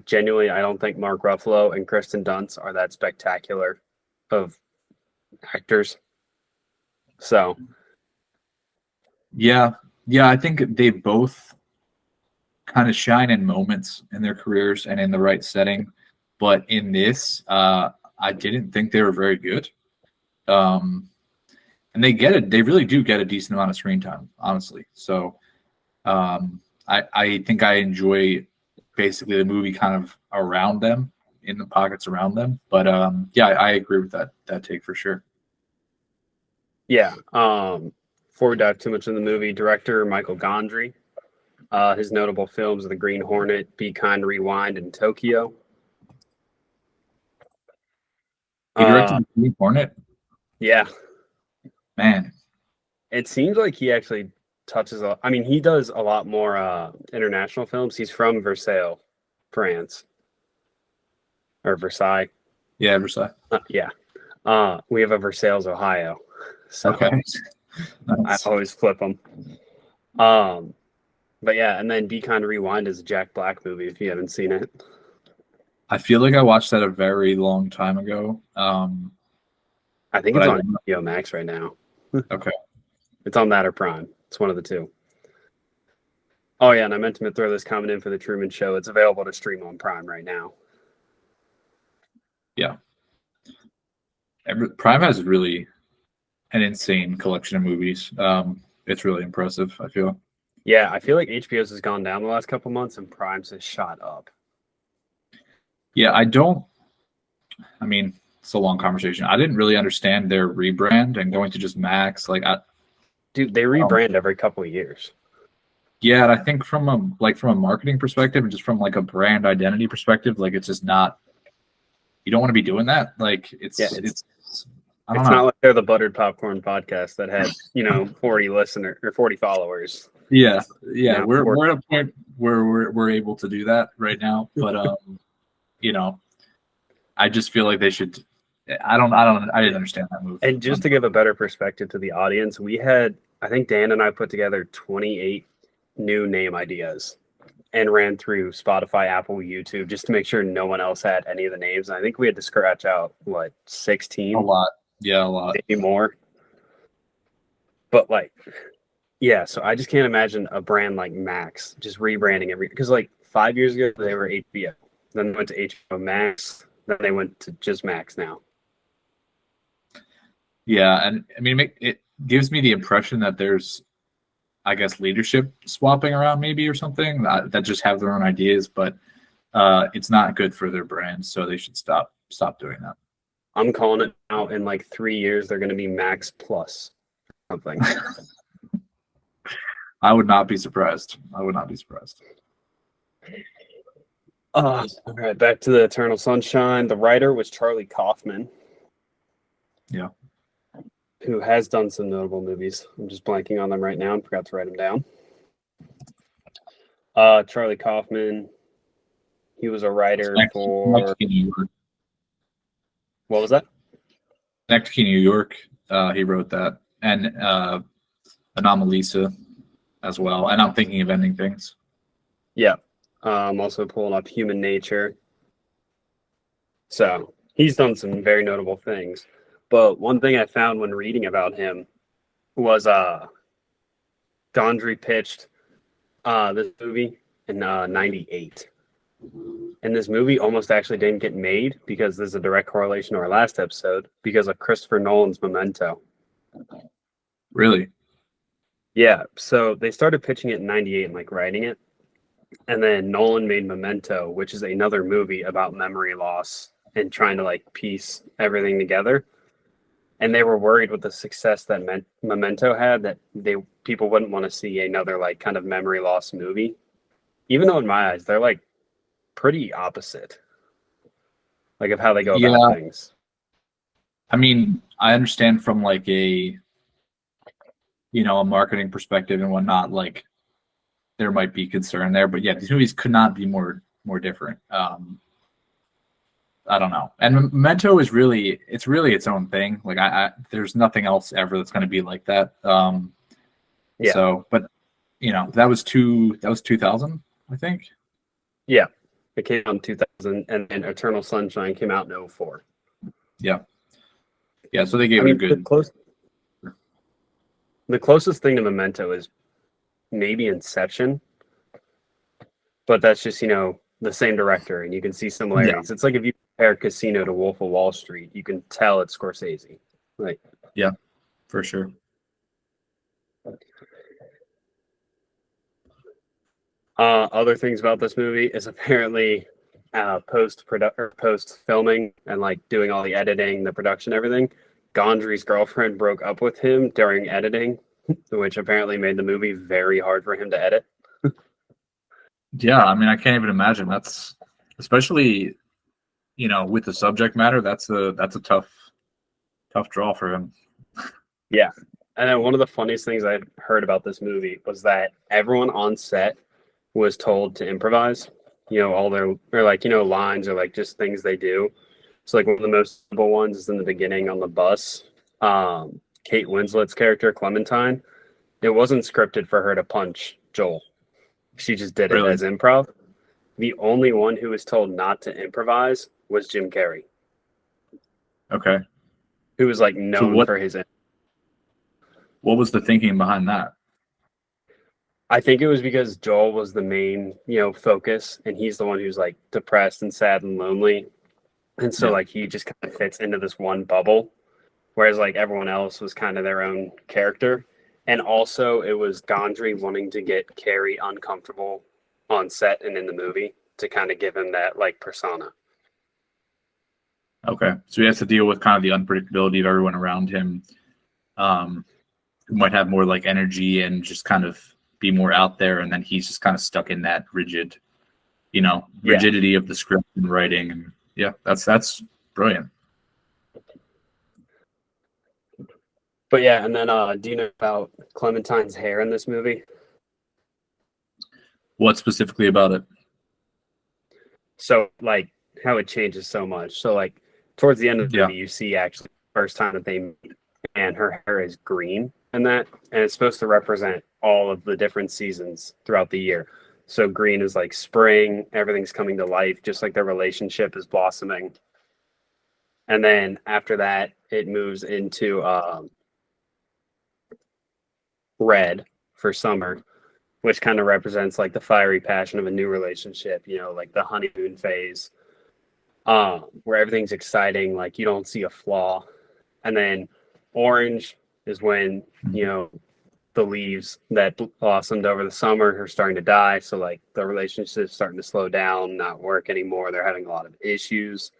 genuinely, I don't think Mark Ruffalo and Kristen Dunst are that spectacular of actors. So, Yeah, I think they both kind of shine in moments in their careers and in the right setting, but in this, I didn't think they were very good. And they really do get a decent amount of screen time, honestly. So, I think I enjoy basically the movie kind of around them, in the pockets around them. But yeah, I agree with that take for sure. yeah. Before we dive too much in the movie, director Michael Gondry, his notable films are The Green Hornet, Be Kind, Rewind, and Tokyo. He directed The Green Hornet? Yeah. Man. It seems like he actually touches he does a lot more international films. He's from Versailles, France. Or Versailles. Yeah, Versailles. Yeah. We have a Versailles, Ohio. So okay. Nice. I always flip them. But yeah, and then Be Kind, Rewind is a Jack Black movie if you haven't seen it. I feel like I watched that a very long time ago. I think it's on HBO Max right now. Okay. It's on that or Prime. It's one of the two. Oh yeah, and I meant to throw this comment in for the Truman Show. It's available to stream on Prime right now. Yeah. Prime has really an insane collection of movies. It's really impressive, I feel. Yeah, I feel like HBO's has gone down the last couple months and Prime's has shot up. Yeah, it's a long conversation. I didn't really understand their rebrand and going to just Max. Dude, they rebrand every couple of years. Yeah, and I think from a marketing perspective and just from like a brand identity perspective, like, it's just not. You don't want to be doing that. Like, it's not like they're the Buttered Popcorn podcast that had 40 listeners or 40 followers. Yeah. We're at a point where we're able to do that right now, but I just feel like they should. I didn't understand that move. And just to give a better perspective to the audience, I think Dan and I put together 28 new name ideas. and ran through Spotify, Apple, YouTube just to make sure no one else had any of the names. And I think we had to scratch out what, A 16, lot. Yeah, a lot. maybe more. But like, yeah, so I just can't imagine a brand like Max just rebranding every, because like 5 years ago they were HBO, then they went to HBO Max, then they went to just Max now. Yeah, and I mean, it gives me the impression that there's, I guess, leadership swapping around maybe or something that just have their own ideas, but it's not good for their brand, so they should stop doing that. I'm calling it now. In like 3 years, they're going to be Max Plus something. I would not be surprised. I would not be surprised. All right, back to the Eternal Sunshine. The writer was Charlie Kaufman. Yeah. Who has done some notable movies. I'm just blanking on them right now and forgot to write them down. Charlie Kaufman. He was a writer for. What was that? Next New York. He wrote that, and Anomalisa as well. And I'm thinking of Ending Things. Yeah. I'm also pulling up Human Nature. So he's done some very notable things. But one thing I found when reading about him was Gondry pitched this movie in 98. And this movie almost actually didn't get made because there's a direct correlation to our last episode because of Christopher Nolan's Memento. Really? Yeah. So they started pitching it in 98 and like writing it. And then Nolan made Memento, which is another movie about memory loss and trying to like piece everything together. And they were worried with the success that Memento had that people wouldn't want to see another like kind of memory loss movie. Even though in my eyes, they're like pretty opposite. Like of how they go about things. I mean, I understand from like a marketing perspective and whatnot, like there might be concern there, but yeah, these movies could not be more different. I don't know. And Memento is really its own thing. Like there's nothing else ever that's going to be like that. Yeah. So, but that was 2000, I think. Yeah. It came out in 2000 and then Eternal Sunshine came out in 2004. Yeah. Yeah. So they gave it a good. The closest thing to Memento is maybe Inception, but that's just, the same director and you can see similarities. Yeah. It's like if you compare Casino to Wolf of Wall Street, you can tell it's Scorsese. Right. Yeah, for sure. Other things about this movie is apparently post filming and like doing all the editing, the production, everything. Gondry's girlfriend broke up with him during editing, which apparently made the movie very hard for him to edit. Yeah, I mean, I can't even imagine. That's especially, with the subject matter. That's a tough draw for him. Yeah, and then one of the funniest things I heard about this movie was that everyone on set was told to improvise. All their lines or like just things they do. So like one of the most notable ones is in the beginning on the bus. Kate Winslet's character Clementine. It wasn't scripted for her to punch Joel. She just did it as improv. The only one who was told not to improvise was Jim Carrey. Okay. Who was like known for his. What was the thinking behind that? I think it was because Joel was the main, focus, and he's the one who's like depressed and sad and lonely. And so like he just kind of fits into this one bubble, whereas like everyone else was kind of their own character. And also it was Gondry wanting to get Carrey uncomfortable on set and in the movie to kind of give him that like persona. Okay. So he has to deal with kind of the unpredictability of everyone around him, who might have more like energy and just kind of be more out there. And then he's just kind of stuck in that rigidity of the script and writing. And yeah, that's brilliant. But yeah, and then do you know about Clementine's hair in this movie? What specifically about it? So like how it changes so much. So like towards the end of the movie, you see actually the first time that they meet, and her hair is green and it's supposed to represent all of the different seasons throughout the year. So green is like spring, everything's coming to life, just like their relationship is blossoming. And then after that, it moves into red for summer, which kind of represents like the fiery passion of a new relationship, like the honeymoon phase, where everything's exciting, like you don't see a flaw. And then orange is when, the leaves that blossomed over the summer are starting to die. So like the relationship's starting to slow down, not work anymore. They're having a lot of issues.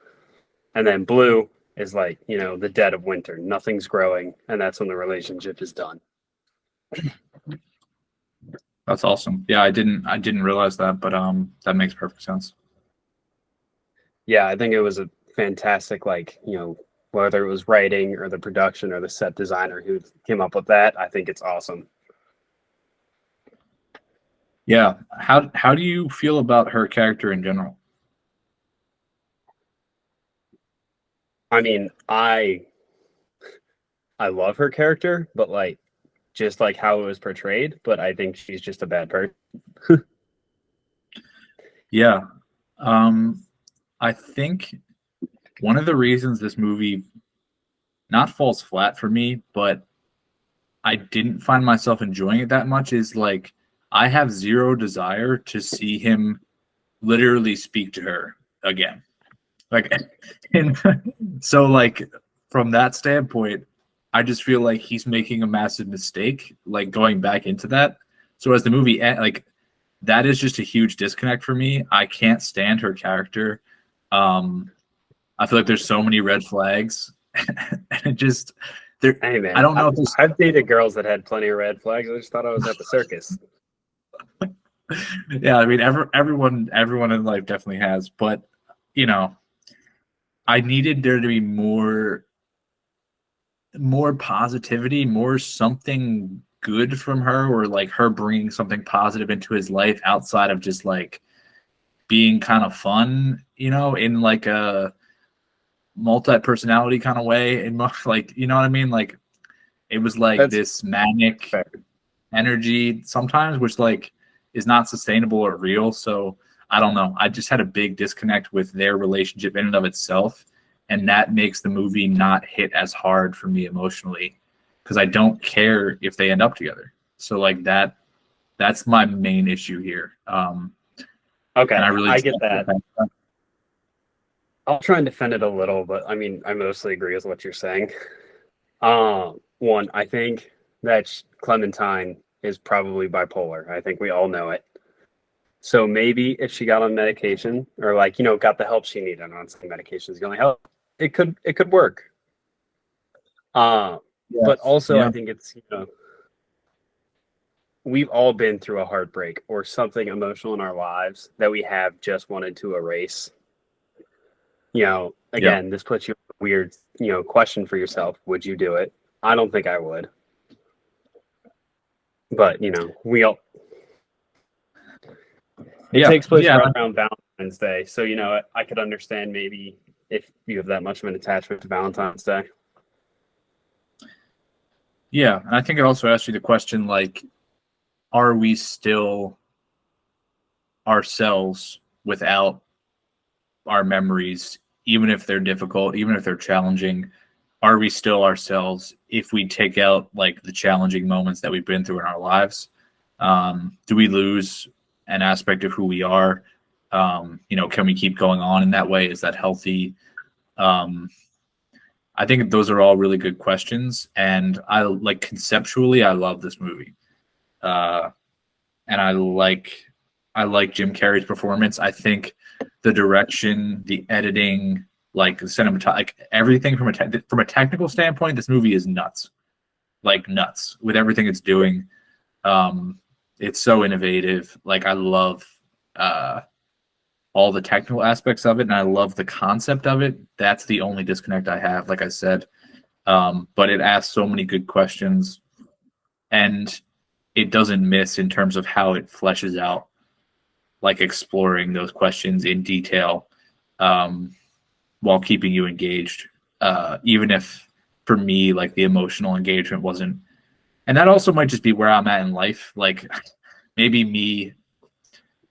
And then blue is like, the dead of winter. Nothing's growing. And that's when the relationship is done. That's awesome. Yeah, I didn't realize that, but that makes perfect sense. Yeah, I think it was a fantastic, like, whether it was writing or the production or the set designer who came up with that, I think it's awesome. Yeah. How do you feel about her character in general? I mean, I love her character, but like just like how it was portrayed, but I think she's just a bad person. Yeah. I think one of the reasons this movie not falls flat for me, but I didn't find myself enjoying it that much is like I have zero desire to see him literally speak to her again. Like, and so like from that standpoint, I just feel like he's making a massive mistake, like going back into that. So as the movie like that is just a huge disconnect for me. I can't stand her character. I feel like there's so many red flags, and it just there. Hey man, I don't know if this. I've dated girls that had plenty of red flags. I just thought I was at the circus. Yeah, I mean, everyone in life definitely has, but I needed there to be more positivity, more something good from her, or like her bringing something positive into his life outside of just like being kind of fun, in like a multi-personality kind of way, and like, you know what I mean? Like it was like That's this manic fair. energy sometimes, which like is not sustainable or real. So I don't know. I just had a big disconnect with their relationship in and of itself. And that makes the movie not hit as hard for me emotionally because I don't care if they end up together. So like that's my main issue here. Okay, And I really I get that. I'll try and defend it a little, but I mean, I mostly agree with what you're saying. One, I think that Clementine is probably bipolar. I think we all know it. So maybe if she got on medication or like, got the help she needed on some medications, the only help, it could work. But also Yeah. I think it's, we've all been through a heartbreak or something emotional in our lives that we have just wanted to erase. Yeah. Again, this puts you in a weird, question for yourself. Would you do it? I don't think I would. But, we all, it takes place Yeah. right around Valentine's Day. So, I could understand maybe if you have that much of an attachment to Valentine's Day. Yeah. And I think I also asked you the question, like, are we still ourselves without our memories, even if they're difficult, even if they're challenging? Are we still ourselves if we take out like the challenging moments that we've been through in our lives? Do we lose an aspect of who we are? Can we keep going on in that way? Is that healthy? I think those are all really good questions. And I like conceptually, I love this movie. And I like Jim Carrey's performance. I think the direction, the editing, like the cinematography, like everything from a technical standpoint, this movie is nuts, like nuts with everything it's doing. It's so innovative. Like I love all the technical aspects of it, and I love the concept of it. That's the only disconnect I have, like I said. But it asks so many good questions, and it doesn't miss in terms of how it fleshes out, like exploring those questions in detail, while keeping you engaged. Even if for me, like the emotional engagement wasn't, and that also might just be where I'm at in life. Like maybe me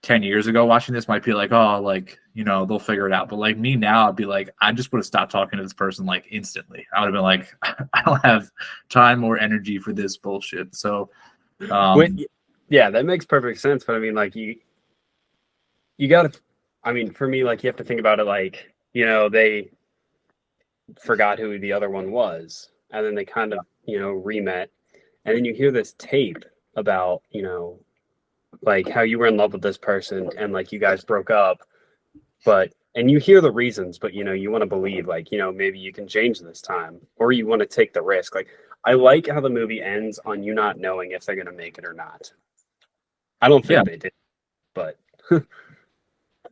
10 years ago watching this might be like, oh, like, they'll figure it out. But like me now, I'd be like, I just would have stopped talking to this person like instantly. I would have been like, I don't have time or energy for this bullshit. So, Yeah, that makes perfect sense. But I mean, like you got to, I mean, for me, like you have to think about it like, they forgot who the other one was. And then they kind of, re-met. And then you hear this tape about, like how you were in love with this person and like you guys broke up. And you hear the reasons, but you want to believe like, maybe you can change this time or you want to take the risk. Like, I like how the movie ends on you not knowing if they're going to make it or not. I don't yeah. think they did, but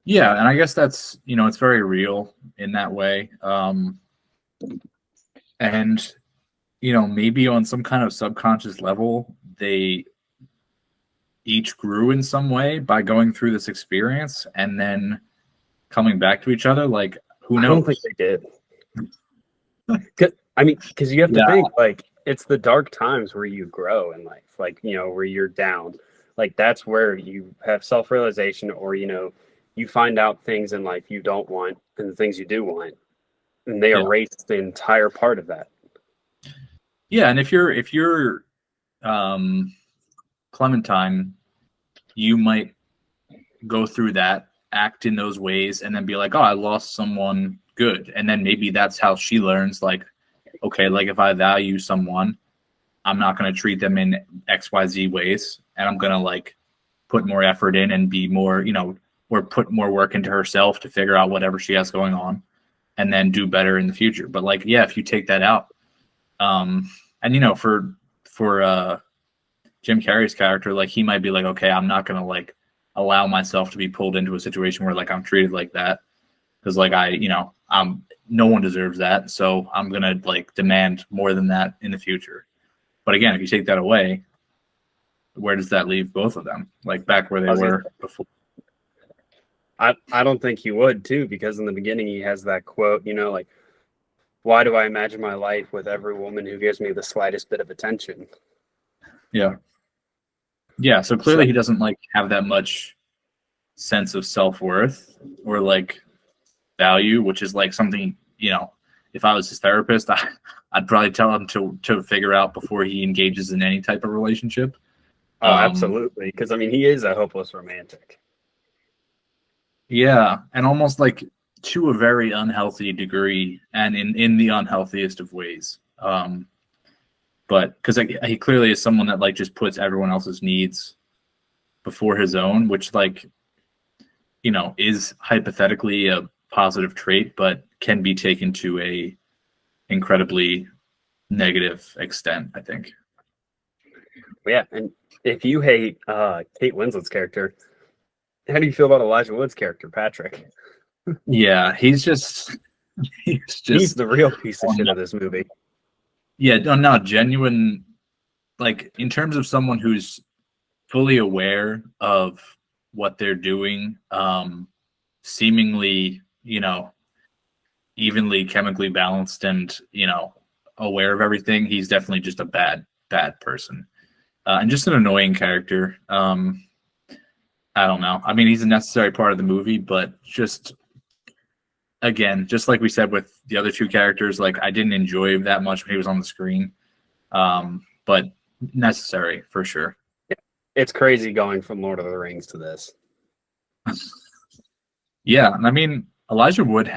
Yeah. And I guess that's, it's very real in that way. And, maybe on some kind of subconscious level, they each grew in some way by going through this experience and then coming back to each other. Like, who knows? I don't think they did. I mean, because you have to think like it's the dark times where you grow in life, like where you're down, like that's where you have self-realization, or you find out things in life you don't want and the things you do want, and they erase the entire part of that. Yeah, and if you're Clementine, you might go through that, act in those ways, and then be like, oh, I lost someone good. And then maybe that's how she learns, like, okay, like if I value someone, I'm not going to treat them in XYZ ways. And I'm going to like put more effort in and be more, or put more work into herself to figure out whatever she has going on and then do better in the future. But like, yeah, if you take that out, and for Jim Carrey's character, like he might be like, okay, I'm not going to like allow myself to be pulled into a situation where like I'm treated like that. Cause like no one deserves that. So I'm going to like demand more than that in the future. But again, if you take that away, where does that leave both of them? Like back where they were before. I don't think he would too, because in the beginning he has that quote, like, why do I imagine my life with every woman who gives me the slightest bit of attention? Yeah. Yeah. So clearly he doesn't like have that much sense of self-worth or like value, which is like something, if I was his therapist, I'd probably tell him to figure out before he engages in any type of relationship. Oh, absolutely. Because I mean, he is a hopeless romantic. Yeah. And almost like to a very unhealthy degree and in the unhealthiest of ways. But because he clearly is someone that like just puts everyone else's needs before his own, which like, is hypothetically a positive trait, but can be taken to a incredibly negative extent, I think. Yeah. And if you hate Kate Winslet's character, how do you feel about Elijah Wood's character, Patrick? Yeah, he's the real piece of shit of this movie. Yeah, no, genuine. Like in terms of someone who's fully aware of what they're doing, seemingly, evenly chemically balanced and, aware of everything. He's definitely just a bad person, and just an annoying character. I don't know. I mean, he's a necessary part of the movie, but just again, just like we said with the other two characters, like I didn't enjoy him that much when he was on the screen, but necessary for sure. It's crazy going from Lord of the Rings to this. Yeah, and I mean, Elijah Wood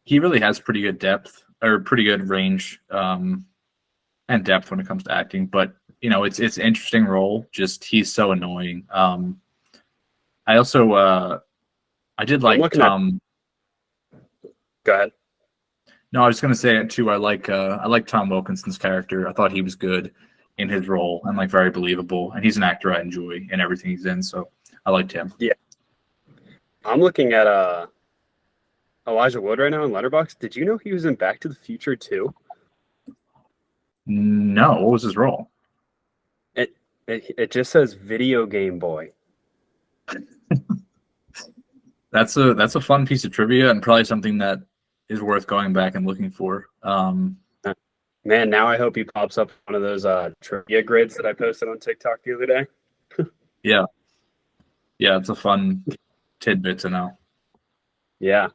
he really has pretty good depth or pretty good range and depth when it comes to acting, but it's an interesting role. Just he's so annoying. I also I did like Tom. Go ahead. No, I was going to say it too. I like Tom Wilkinson's character. I thought he was good in his role and like very believable. And he's an actor I enjoy in everything he's in, so I liked him. Yeah, I'm looking at Elijah Wood right now in Letterboxd. Did you know he was in Back to the Future 2? No, what was his role? It just says video game boy. That's a fun piece of trivia and probably something that is worth going back and looking for. Man, now I hope he pops up one of those trivia grids that I posted on TikTok the other day. Yeah. Yeah, it's a fun tidbit to know. Yeah,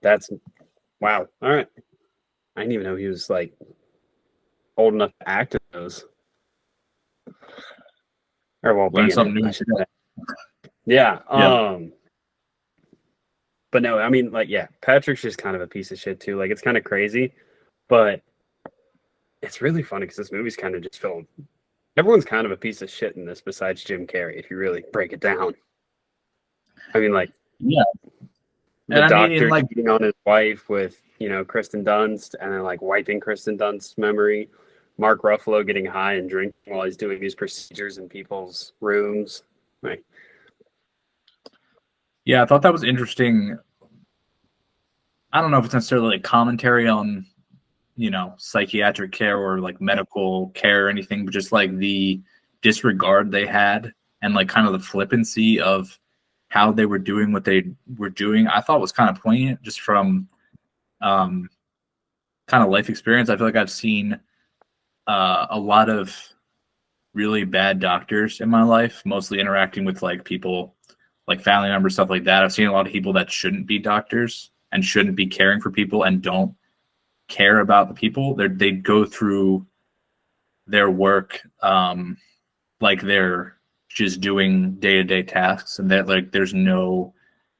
that's wow. All right, I didn't even know he was like old enough to act in those, or well, Learn be in something it, new. I should say. Yeah. Yeah. But no, I mean, like, yeah, Patrick's just kind of a piece of shit too. Like, it's kind of crazy, but it's really funny because this movie's kind of just filled. Everyone's kind of a piece of shit in this, besides Jim Carrey, if you really break it down. I mean, like Yeah. the And I mean, in doctor like, cheating on his wife with Kristen Dunst, and then like wiping Kristen Dunst's memory. Mark Ruffalo getting high and drinking while he's doing these procedures in people's rooms. Like, yeah, I thought that was interesting. I don't know if it's necessarily like commentary on, psychiatric care or like medical care or anything, but just like the disregard they had and like kind of the flippancy of how they were doing what they were doing. I thought was kind of poignant just from um, kind of life experience. I feel like I've seen a lot of really bad doctors in my life, mostly interacting with like people, like family members, stuff like that. I've seen a lot of people that shouldn't be doctors and shouldn't be caring for people and don't care about the people. They go through their work like they're just doing day-to-day tasks, and that like there's no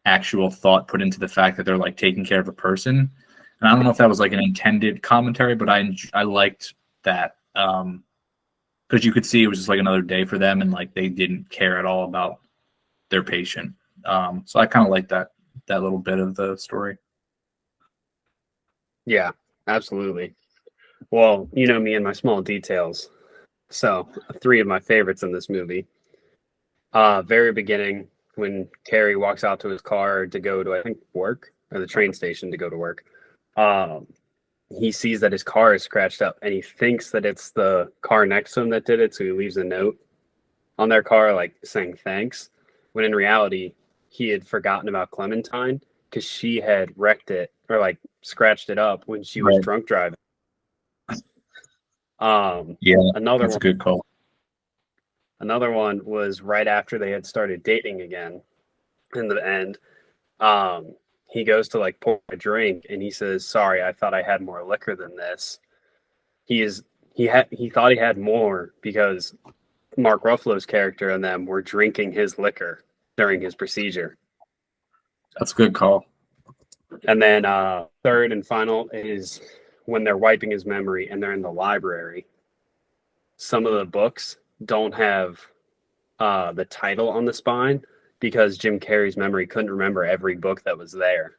actual thought put into the fact that they're like taking care of a person. And I don't know if that was like an intended commentary, but I liked that because you could see it was just like another day for them, and like they didn't care at all about their patient. So I kind of like that little bit of the story. yeah, absolutely. Well, you know me and my small details. So, three of my favorites in this movie. Very beginning when Carrie walks out to his car to go to, I think, work or the train station to go to work. Um, he sees that his car is scratched up and he thinks that it's the car next to him that did it. So he leaves a note on their car, like saying thanks. When in reality, he had forgotten about Clementine because she had wrecked it or like scratched it up when she was Right. drunk driving. Yeah, Another that's a one, good call. another one was right after they had started dating again. In the end, um, he goes to like pour a drink and he says, "Sorry, I thought I had more liquor than this." He is he thought he had more because Mark Ruffalo's character and them were drinking his liquor during his procedure. That's a good call. And then third and final is when they're wiping his memory and they're in the library. Some of the books don't have the title on the spine because Jim Carrey's memory couldn't remember every book that was there.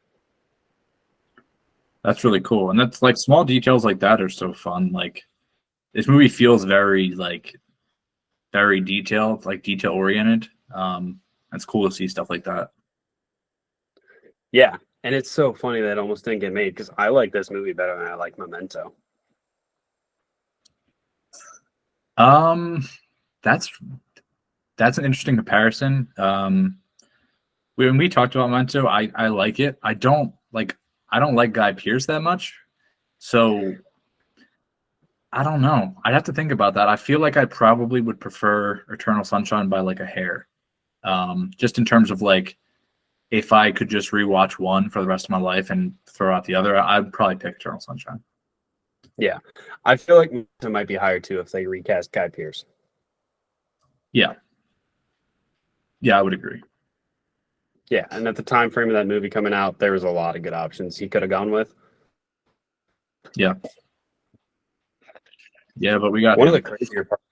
That's really cool. And that's like small details like that are so fun. Like this movie feels very detailed, like detail oriented. It's cool to see stuff like that. Yeah, and it's so funny that it almost didn't get made because I like this movie better than I like Memento. Um, that's that's an interesting comparison. When we talked about Memento, I like it. I don't like Guy Pearce that much. So I don't know. I'd have to think about that. I feel like I probably would prefer Eternal Sunshine by like a hair. Just in terms of like if I could just rewatch one for the rest of my life and throw out the other, I'd probably pick Eternal Sunshine. Yeah, I feel like Memento might be higher too if they recast Guy Pearce. Yeah. Yeah, I would agree. Yeah, and at the time frame of that movie coming out, there was a lot of good options he could have gone with. Yeah. Yeah, but we got One of him. the crazier parts,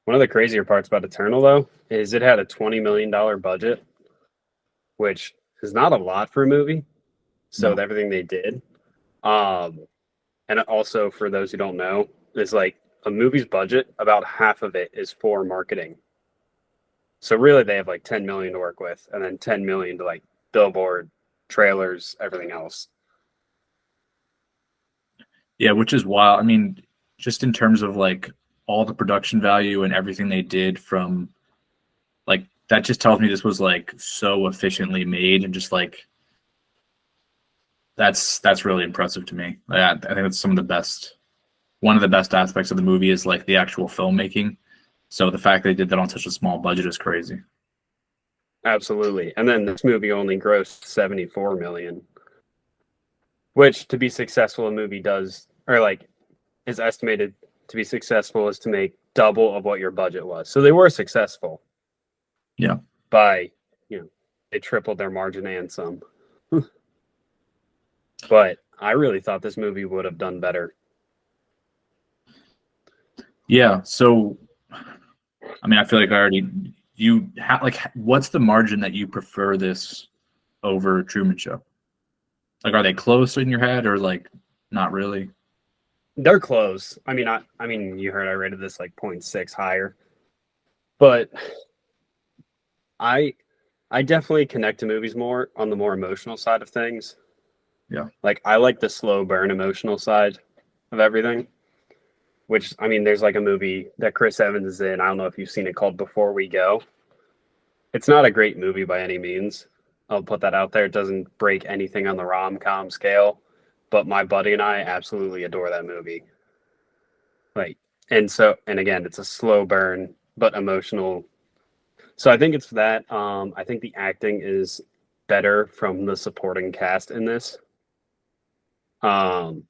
one of the crazier parts about Eternal though is it had a $20 million budget, which is not a lot for a movie. So No. with everything they did, um, and also for those who don't know, is like a movie's budget, about half of it is for marketing. So really, they have like 10 million to work with, and then 10 million to like billboard, trailers, everything else. Yeah, which is wild. I mean, just in terms of like all the production value and everything they did from like that just tells me this was like so efficiently made and just like that's really impressive to me. I think it's some of the best one of the best aspects of the movie is like the actual filmmaking. So the fact they did that on such a small budget is crazy. Absolutely. And then this movie only grossed 74 million, which to be successful, a movie does, or like is estimated to be successful is to make double of what your budget was. So they were successful Yeah. by, they tripled their margin and some. But I really thought this movie would have done better. Yeah. So, I mean, I feel like I already what's the margin that you prefer this over Truman Show? Like, are they close in your head or like not really? They're close. I mean, you heard I rated this like 0.6 higher, but I I definitely connect to movies more on the more emotional side of things. Yeah. Like I like the slow burn emotional side of everything. Which I mean, there's like a movie that Chris Evans is in. I don't know if you've seen it called Before We Go. It's not a great movie by any means. I'll put that out there. It doesn't break anything on the rom-com scale, but my buddy and I absolutely adore that movie. Like, and again, it's a slow burn but emotional. So I think it's that. I think the acting is better from the supporting cast in this. Um,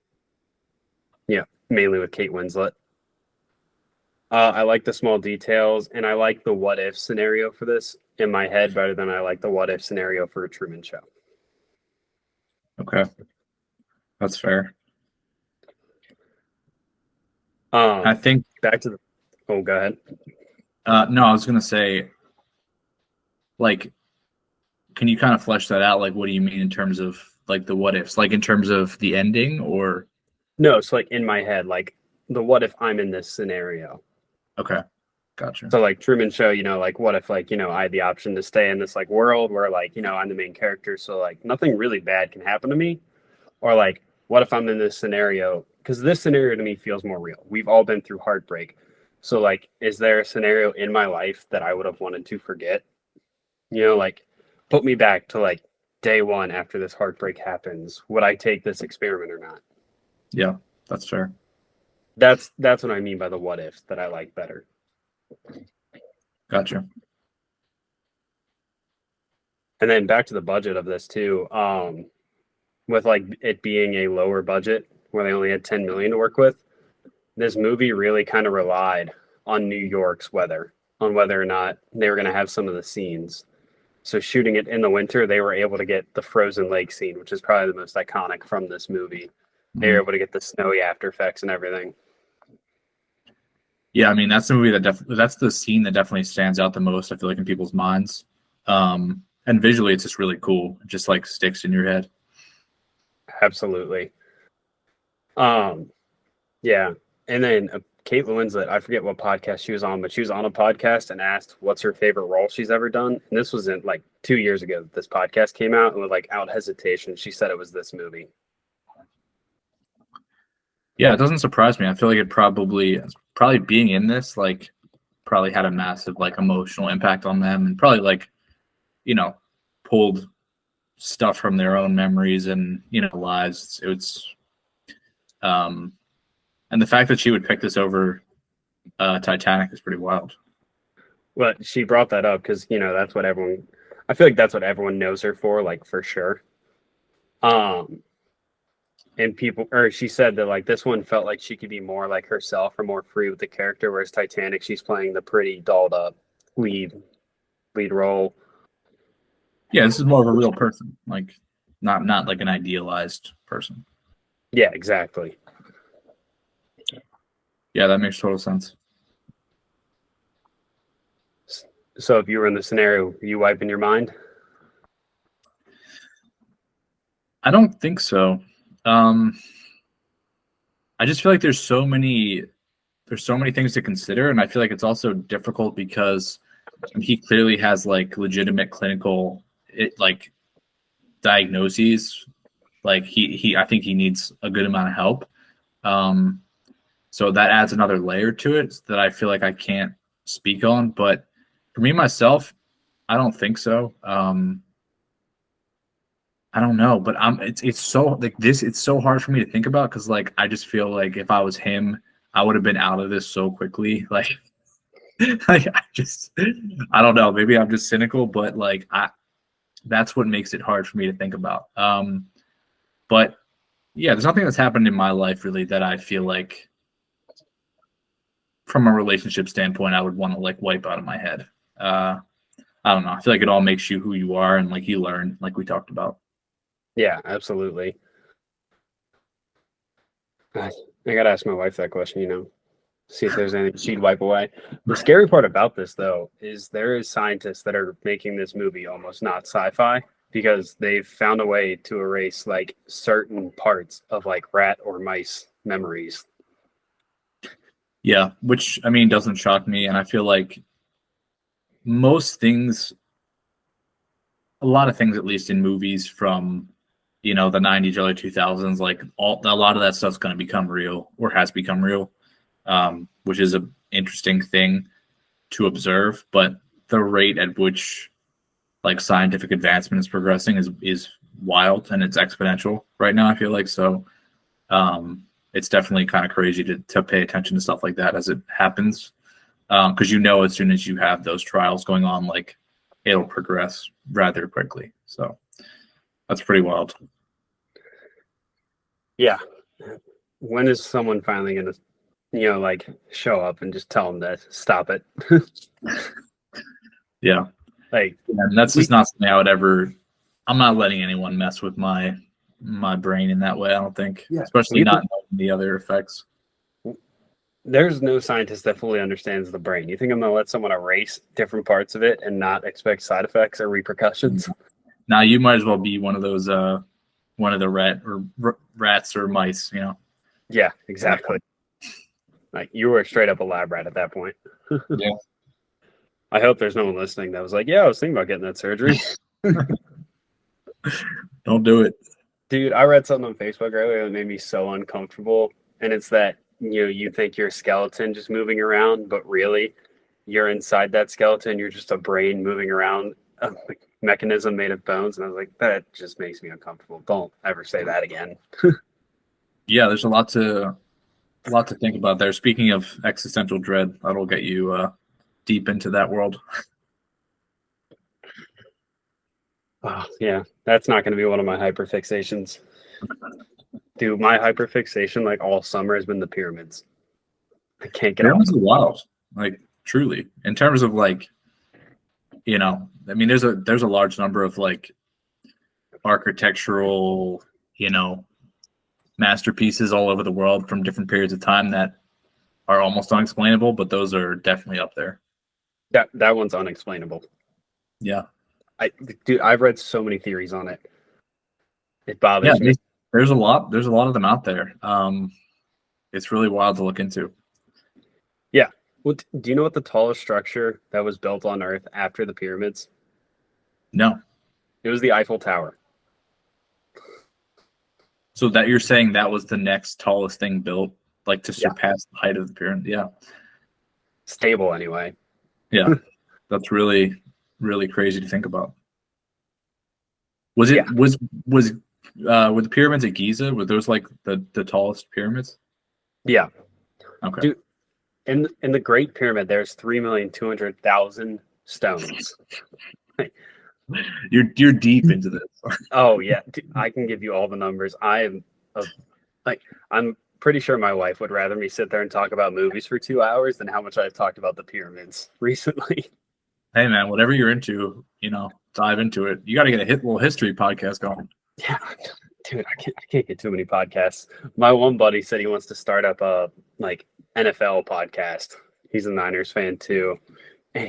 yeah, mainly with Kate Winslet. I like the small details, and I like the what if scenario for this in my head better than I like the what if scenario for a Truman Show. Okay. That's fair. I Um, think, back to the. Oh, go ahead. no, I was going to say, like, can you kind of flesh that out? Like, what do you mean in terms of like the what ifs? Like, in terms of the ending or? No, it's like in my head, like the what if I'm in this scenario. Okay. Gotcha. So like Truman Show, like what if like I had the option to stay in this like world where like I'm the main character, so like nothing really bad can happen to me, or like what if I'm in this scenario? Because this scenario to me feels more real. We've all been through heartbreak, so like, is there a scenario in my life that I would have wanted to forget? Like put me back to like day one after this heartbreak happens. Would I take this experiment or not? Yeah, that's fair. That's what I mean by the what if that I like better. Gotcha. And then back to the budget of this too. With like it being a lower budget where they only had 10 million to work with, this movie really kind of relied on New York's weather, on whether or not they were going to have some of the scenes. So shooting it in the winter, they were able to get the frozen lake scene, which is probably the most iconic from this movie. They were Mhm. able to get the snowy after effects and everything. Yeah, I mean that's the movie that's the scene that definitely stands out the most. I feel like in people's minds, and visually it's just really cool. It just like sticks in your head. Absolutely. Um, yeah. And then Kate Winslet, I forget what podcast she was on, but she was on a podcast and asked what's her favorite role she's ever done. And this was in like 2 years ago that this podcast came out, and with like out hesitation, she said it was this movie. Yeah, it doesn't surprise me. I feel like it probably being in this like probably had a massive like emotional impact on them, and probably like you know pulled stuff from their own memories and lives. It's and the fact that she would pick this over Titanic is pretty wild. Well, she brought that up because that's what everyone. I feel like that's what everyone knows her for, like for sure. Um, and people, or she said that like this one felt like she could be more like herself or more free with the character, whereas Titanic, she's playing the pretty dolled up lead lead role. Yeah, this is more of a real person, like not like an idealized person. Yeah, exactly. Yeah, that makes total sense. So if you were in the scenario, are you wiping your mind? I don't think so. Um, I just feel like there's so many things to consider, and I feel like it's also difficult because he clearly has like legitimate clinical like diagnoses. Like he I think he needs a good amount of help. Um, so that adds another layer to it that I feel like I can't speak on. But for me myself, I don't think so. I don't know, but it's so like this. It's so hard for me to think about because like I just feel like if I was him, I would have been out of this so quickly. Like Like I don't know. Maybe I'm just cynical, but like that's what makes it hard for me to think about. But yeah, there's nothing that's happened in my life really that I feel like, from a relationship standpoint, I would want to like wipe out of my head. I don't know. I feel like it all makes you who you are, and like you learn, like we talked about. Yeah, absolutely. I gotta ask my wife that question, see if there's anything she'd wipe away. The scary part about this, though, is there is scientists that are making this movie almost not sci-fi because they've found a way to erase like certain parts of like rat or mice memories. Yeah, which I mean doesn't shock me, and I feel like most things, a lot of things, at least in movies from the 90s, early 2000s, like a lot of that stuff's going to become real or has become real, which is a interesting thing to observe. But the rate at which like scientific advancement is progressing is wild, and it's exponential right now. I feel like so. It's definitely kind of crazy to pay attention to stuff like that as it happens, because as soon as you have those trials going on, like it'll progress rather quickly. So that's pretty wild. Yeah. When is someone finally gonna, like show up and just tell them to stop it? Yeah. Like, and that's just not something I would ever. I'm not letting anyone mess with my brain in that way. I don't think, especially not knowing the other effects. There's no scientist that fully understands the brain. You think I'm gonna let someone erase different parts of it and not expect side effects or repercussions? Now you might as well be one of those, one of the rats or mice. Yeah, exactly. Like you were straight up a lab rat at that point. Yeah. I hope there's no one listening that was like, "Yeah, I was thinking about getting that surgery." Don't do it. Dude, I read something on Facebook earlier that made me so uncomfortable. And it's that, you think you're a skeleton just moving around, but really you're inside that skeleton. You're just a brain moving around a mechanism made of bones. And I was like, that just makes me uncomfortable. Don't ever say that again. Yeah, there's a lot to think about there. Speaking of existential dread, that'll get you deep into that world. Oh, yeah, that's not going to be one of my hyperfixations. Dude, my hyperfixation like all summer has been the pyramids. I can't get Pyramids are wild, like truly. In terms of like, I mean, there's a large number of like architectural, masterpieces all over the world from different periods of time that are almost unexplainable, but those are definitely up there. That one's unexplainable. Yeah. Dude, I've read so many theories on it. It bothers me. There's a lot of them out there. It's really wild to look into. Yeah. Well, do you know what the tallest structure that was built on Earth after the pyramids? No. It was the Eiffel Tower. So that you're saying that was the next tallest thing built, like to surpass the height of the pyramid? Yeah. Stable, anyway. Yeah. That's really, really crazy to think about. Were the pyramids at Giza? Were those like the tallest pyramids? Yeah. Okay. Dude, in the Great Pyramid, there's 3,200,000 stones. You're deep into this. Oh yeah, dude, I can give you all the numbers. I'm pretty sure my wife would rather me sit there and talk about movies for 2 hours than how much I've talked about the pyramids recently. Hey man, whatever you're into, dive into it. You got to get a little history podcast going. Yeah, dude, I can't get too many podcasts. My one buddy said he wants to start up a like NFL podcast. He's a Niners fan too. And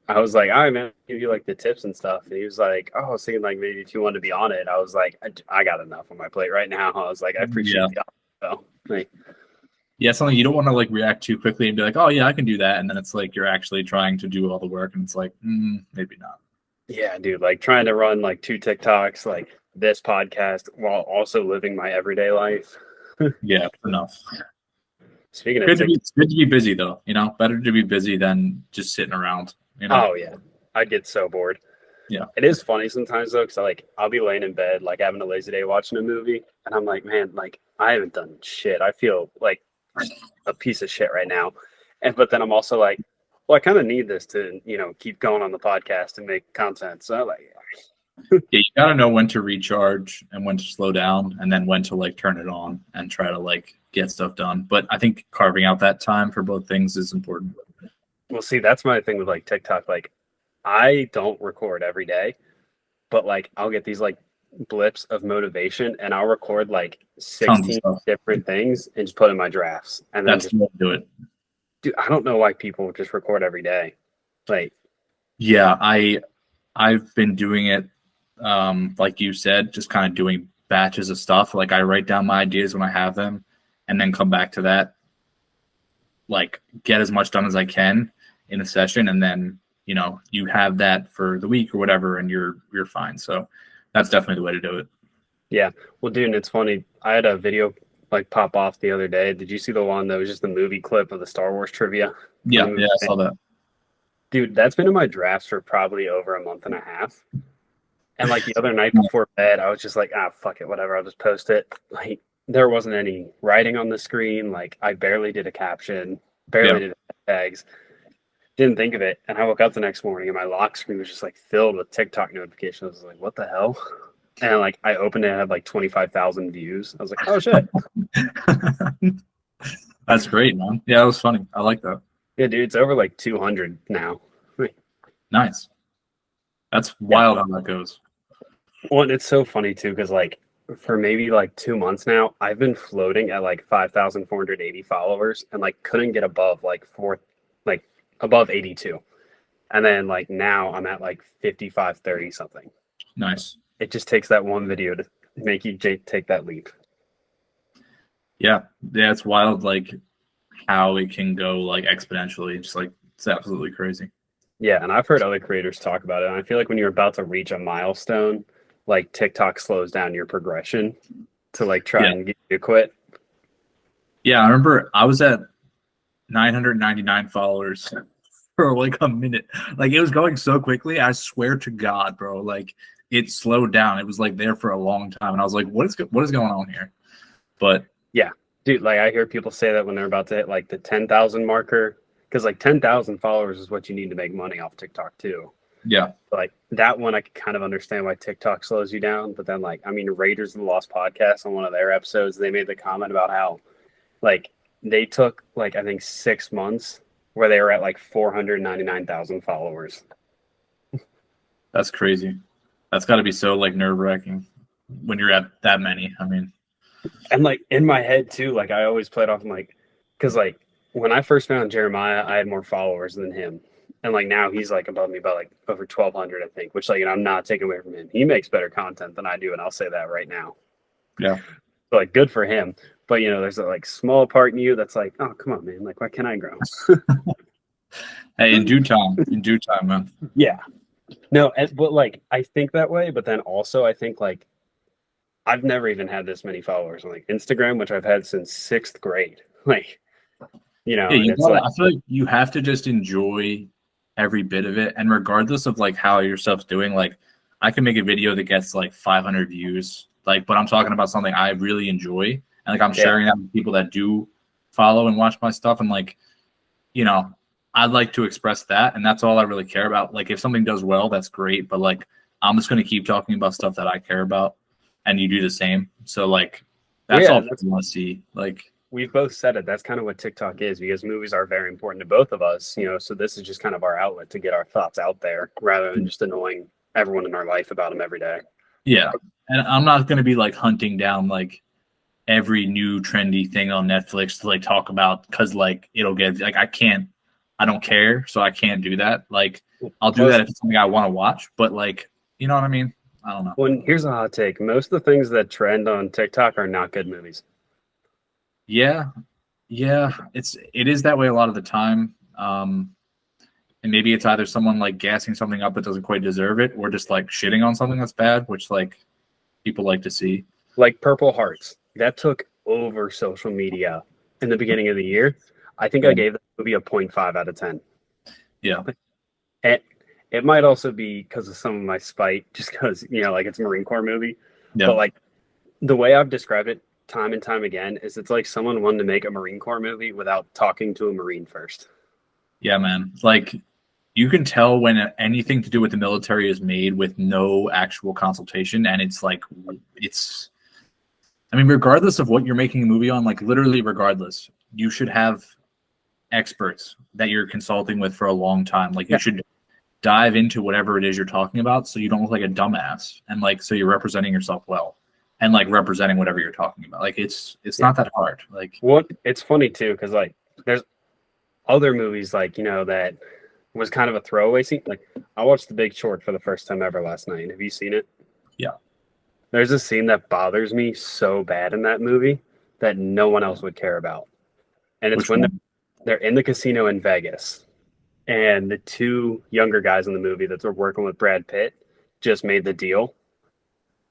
I was like, all right, man, I'll give you like the tips and stuff. And he was like, oh, I was thinking like maybe if you wanted to be on it. I was like, I got enough on my plate right now. I was like, I appreciate the offer. Like, yeah, something you don't want to like react too quickly and be like, oh yeah, I can do that. And then it's like you're actually trying to do all the work and it's like, maybe not. Yeah, dude, like trying to run like 2 TikToks, like this podcast while also living my everyday life. Yeah, enough. Speaking of it's good to be busy though, better to be busy than just sitting around. Oh yeah, I'd get so bored. Yeah, it is funny sometimes though, because I'll be laying in bed like having a lazy day watching a movie, and I'm like, man, like I haven't done shit. I feel like a piece of shit right now, but then I'm also like, Well, I kind of need this to, keep going on the podcast and make content. So like, Yeah, you gotta know when to recharge and when to slow down, and then when to like turn it on and try to like get stuff done. But I think carving out that time for both things is important. well, see, that's my thing with like TikTok. Like, I don't record every day, but like, I'll get these like blips of motivation and I'll record like Tons of 16 stuff. different things and just put in my drafts. And then That's just, the way to do it. dude, I don't know why people just record every day. Like, Yeah, I've been doing it like you said, just kind of doing batches of stuff. Like I write down my ideas when I have them and then come back to that, like get as much done as I can in a session, and then you have that for the week or whatever, and you're fine. So that's definitely the way to do it. yeah. Well, dude, it's funny. I had a video like pop off the other day. Did you see the one that was just the movie clip of the Star Wars trivia? Yeah, I saw that. Dude, that's been in my drafts for probably over a month and a half. And like the other night before bed, I was just like, fuck it, whatever. I'll just post it. Like there wasn't any writing on the screen. Like I barely did a caption, barely did tags. Didn't think of it. And I woke up the next morning and my lock screen was just like filled with TikTok notifications. I was like, what the hell? And like I opened it and it had like 25,000 views. I was like, oh shit. That's great, man. Yeah, that was funny. I like that. Yeah, dude, it's over like 200 now. Nice. That's wild how that goes. Well, and it's so funny too, because like for maybe like 2 months now, I've been floating at like 5,480 followers and like couldn't get above like above 82. And then like now I'm at like 5530 something. Nice. It just takes that one video to make you take that leap. Yeah, it's wild, like how it can go like exponentially. Just like it's absolutely crazy. Yeah, and I've heard other creators talk about it. And I feel like when you're about to reach a milestone, like TikTok slows down your progression to like try and get you to quit. Yeah, I remember I was at 999 followers for like a minute. Like it was going so quickly. I swear to God, bro. Like it slowed down. It was like there for a long time, and I was like, what is going on here? But yeah, dude, like I hear people say that when they're about to hit like the 10,000 marker, because like 10,000 followers is what you need to make money off TikTok too. Yeah. Like that one, I could kind of understand why TikTok slows you down. But then like, I mean, Raiders of the Lost podcast on one of their episodes, they made the comment about how like they took like, I think 6 months where they were at like 499,000 followers. That's crazy. That's got to be so like nerve wracking when you're at that many. I mean, and like in my head too, like I always played off like, because like when I first found Jeremiah, I had more followers than him. And like now he's like above me by like over 1,200, I think, which like, I'm not taking away from him. He makes better content than I do. And I'll say that right now. Yeah. So, like good for him. But there's a like small part in you that's like, oh, come on, man. Like, why can't I grow? Hey, in due time, man. Yeah. No, but like I think that way, but then also I think like I've never even had this many followers on like Instagram, which I've had since 6th grade. Like, Yeah, it's like, I feel like you have to just enjoy every bit of it, and regardless of like how your stuff's doing, like I can make a video that gets like 500 views, like, but I'm talking about something I really enjoy, and like I'm sharing that with people that do follow and watch my stuff, and like, I'd like to express that, and that's all I really care about. Like if something does well, that's great, but like I'm just going to keep talking about stuff that I care about, and you do the same. So like that's all I want to see. Like we've both said it. That's kind of what TikTok is, because movies are very important to both of us, so this is just kind of our outlet to get our thoughts out there rather than just annoying everyone in our life about them every day. Yeah. And I'm not going to be like hunting down like every new trendy thing on Netflix to like talk about, because like it'll get like I don't care, so I can't do that. Like I'll do that if it's something I want to watch, but like, you know what I mean? I don't know. Well, here's a hot take. Most of the things that trend on TikTok are not good movies. Yeah. It is that way a lot of the time. And maybe it's either someone like gassing something up that doesn't quite deserve it, or just like shitting on something that's bad, which like people like to see. Like Purple Hearts. That took over social media in the beginning of the year. I think I gave the movie a 0.5 out of 10. Yeah. It might also be because of some of my spite, just because, like it's a Marine Corps movie. Yeah. But like the way I've described it time and time again is it's like someone wanted to make a Marine Corps movie without talking to a Marine first. Yeah, man. Like you can tell when anything to do with the military is made with no actual consultation, and it's like it's. I mean, regardless of what you're making a movie on, like literally regardless, you should have experts that you're consulting with for a long time. Like you Yeah, should dive into whatever it is you're talking about so you don't look like a dumbass, and like so you're representing yourself well and like representing whatever you're talking about. Like it's yeah. not that hard. Like What it's funny too, because like there's other movies like that was kind of a throwaway scene. Like I watched The Big Short for the first time ever last night. Have you seen it? yeah, There's a scene that bothers me so bad in that movie that no one else would care about. And it's which when one? they're in the casino in Vegas and the two younger guys in the movie that were working with Brad Pitt just made the deal.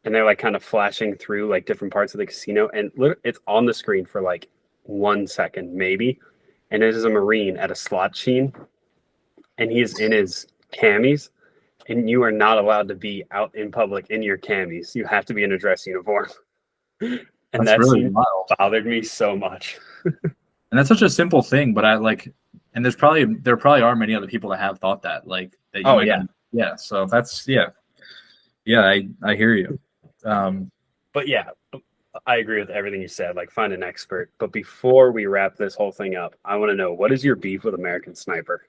And they're like kind of flashing through like different parts of the casino. And it's on the screen for like 1 second, maybe. And it is a Marine at a slot machine and he is in his camis. And you are not allowed to be out in public in your camis. You have to be in a dress uniform. And That's that really scene wild. bothered me so much. And that's such a simple thing, but I like, and there probably are many other people that have thought that, like that you Oh might yeah, not. Yeah, so that's yeah. I hear you. Um, but yeah, I agree with everything you said. Like, find an expert. But before we wrap this whole thing up, I want to know, what is your beef with American Sniper?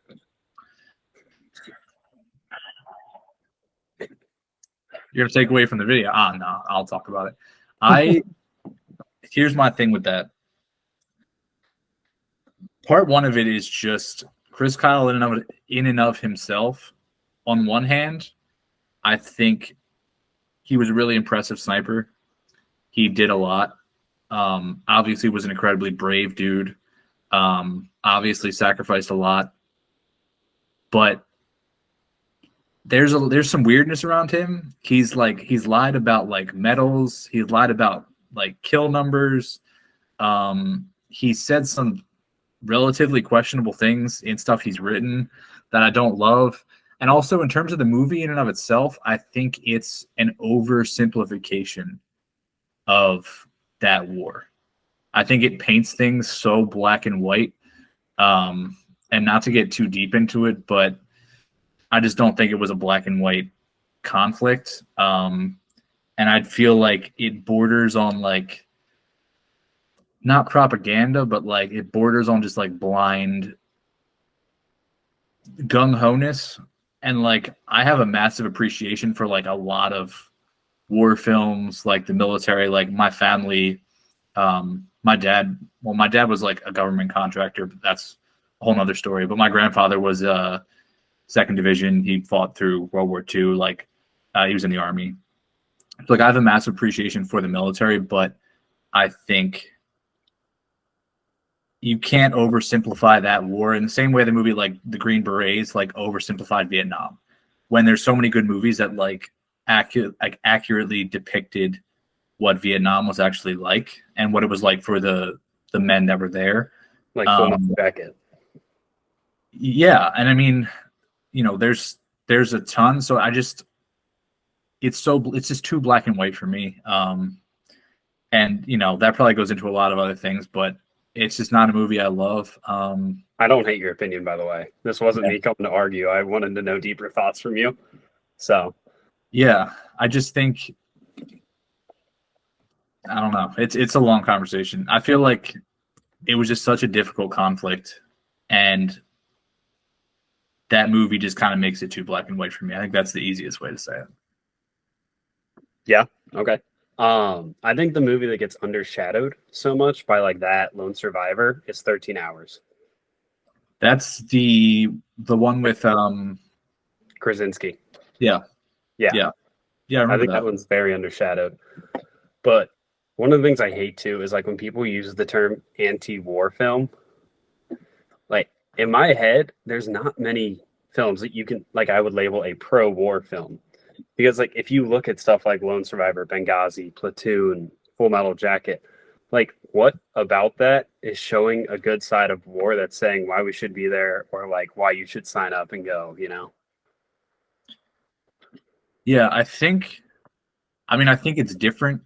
you're gonna take away from the video. No, I'll talk about it. I Here's my thing with that. Part one of it is just Chris Kyle in and of himself. On one hand, I think he was a really impressive sniper. He did a lot. Obviously, was an incredibly brave dude. Obviously, sacrificed a lot. But there's some weirdness around him. He's lied about like medals. He's lied about like kill numbers. He said some relatively questionable things in stuff he's written that I don't love. And also in terms of the movie in and of itself, I think it's an oversimplification of that war. I think it paints things so black and white. And not to get too deep into it, but I just don't think it was a black and white conflict. And I'd feel like it borders on like not propaganda, but like it borders on just like blind gung ho-ness. And like I have a massive appreciation for like a lot of war films, like the military. Like my family, my dad was like a government contractor, but that's a whole nother story. But my grandfather was second division. He fought through World War II. Like he was in the army. So, like I have a massive appreciation for the military, but I think you can't oversimplify that war in the same way the movie like the Green Berets like oversimplified Vietnam. When there's so many good movies that like accurately depicted what Vietnam was actually like and what it was like for the men that were there. Like Full Metal Jacket. Yeah, and I mean, there's a ton. So it's just too black and white for me. And that probably goes into a lot of other things, but it's just not a movie I love. I don't hate your opinion, by the way. This wasn't me coming to argue. I wanted to know deeper thoughts from you. So yeah, I just think I don't know. It's a long conversation. I feel like it was just such a difficult conflict, and that movie just kind of makes it too black and white for me. I think that's the easiest way to say it. yeah, okay. I think the movie that gets undershadowed so much by like that Lone Survivor is 13 Hours. That's the one with Krasinski. Yeah. Yeah. Yeah. Yeah, I I remember think that one's very undershadowed. But one of the things I hate too is like when people use the term anti-war film. Like in my head, there's not many films that you can like I would label a pro-war film. Because like if you look at stuff like Lone Survivor, Benghazi, Platoon, Full Metal Jacket, like what about that is showing a good side of war that's saying why we should be there or like why you should sign up and go, Yeah, I think it's different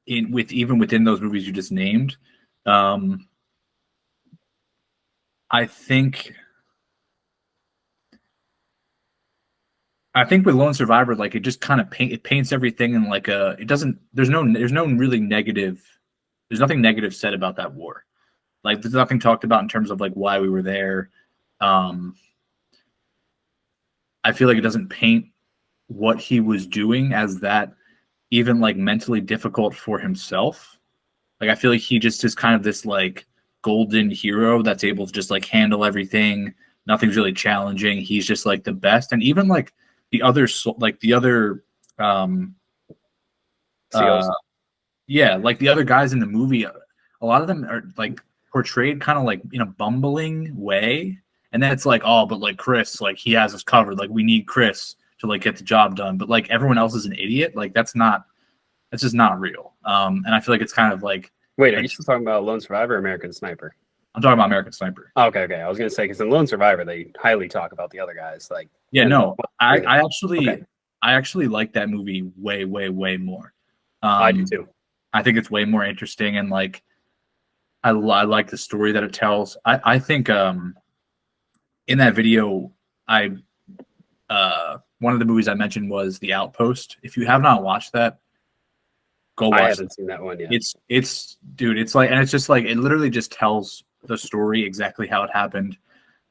even within those movies you just named. I think I think with Lone Survivor, like it just kind of paints everything in like a it doesn't there's no really negative there's nothing negative said about that war. Like there's nothing talked about in terms of like why we were there. Um, I feel like it doesn't paint what he was doing as that even like mentally difficult for himself. Like I feel like he just is kind of this like golden hero that's able to just like handle everything. Nothing's really challenging. He's just like the best. And even like the other um uh Seals. yeah, like the other guys in the movie, a lot of them are like portrayed kind of like in a bumbling way. And then it's like, oh, but like Chris, like he has us covered. Like we need Chris to like get the job done. But like everyone else is an idiot. Like that's just not real. And I feel like it's kind of like Wait, are you still talking about Lone Survivor or American Sniper? I'm talking about American Sniper. Oh, okay, okay. I was gonna say because in Lone Survivor they highly talk about the other guys. Like, Yeah, and no, okay, I actually like that movie way, way, way more. I do too. I think it's way more interesting and like I like the story that it tells. I think in that video I one of the movies I mentioned was The Outpost. If you have not watched that, go I watch haven't seen that one yet. it's dude, it's like and it's just like it literally just tells the story exactly how it happened.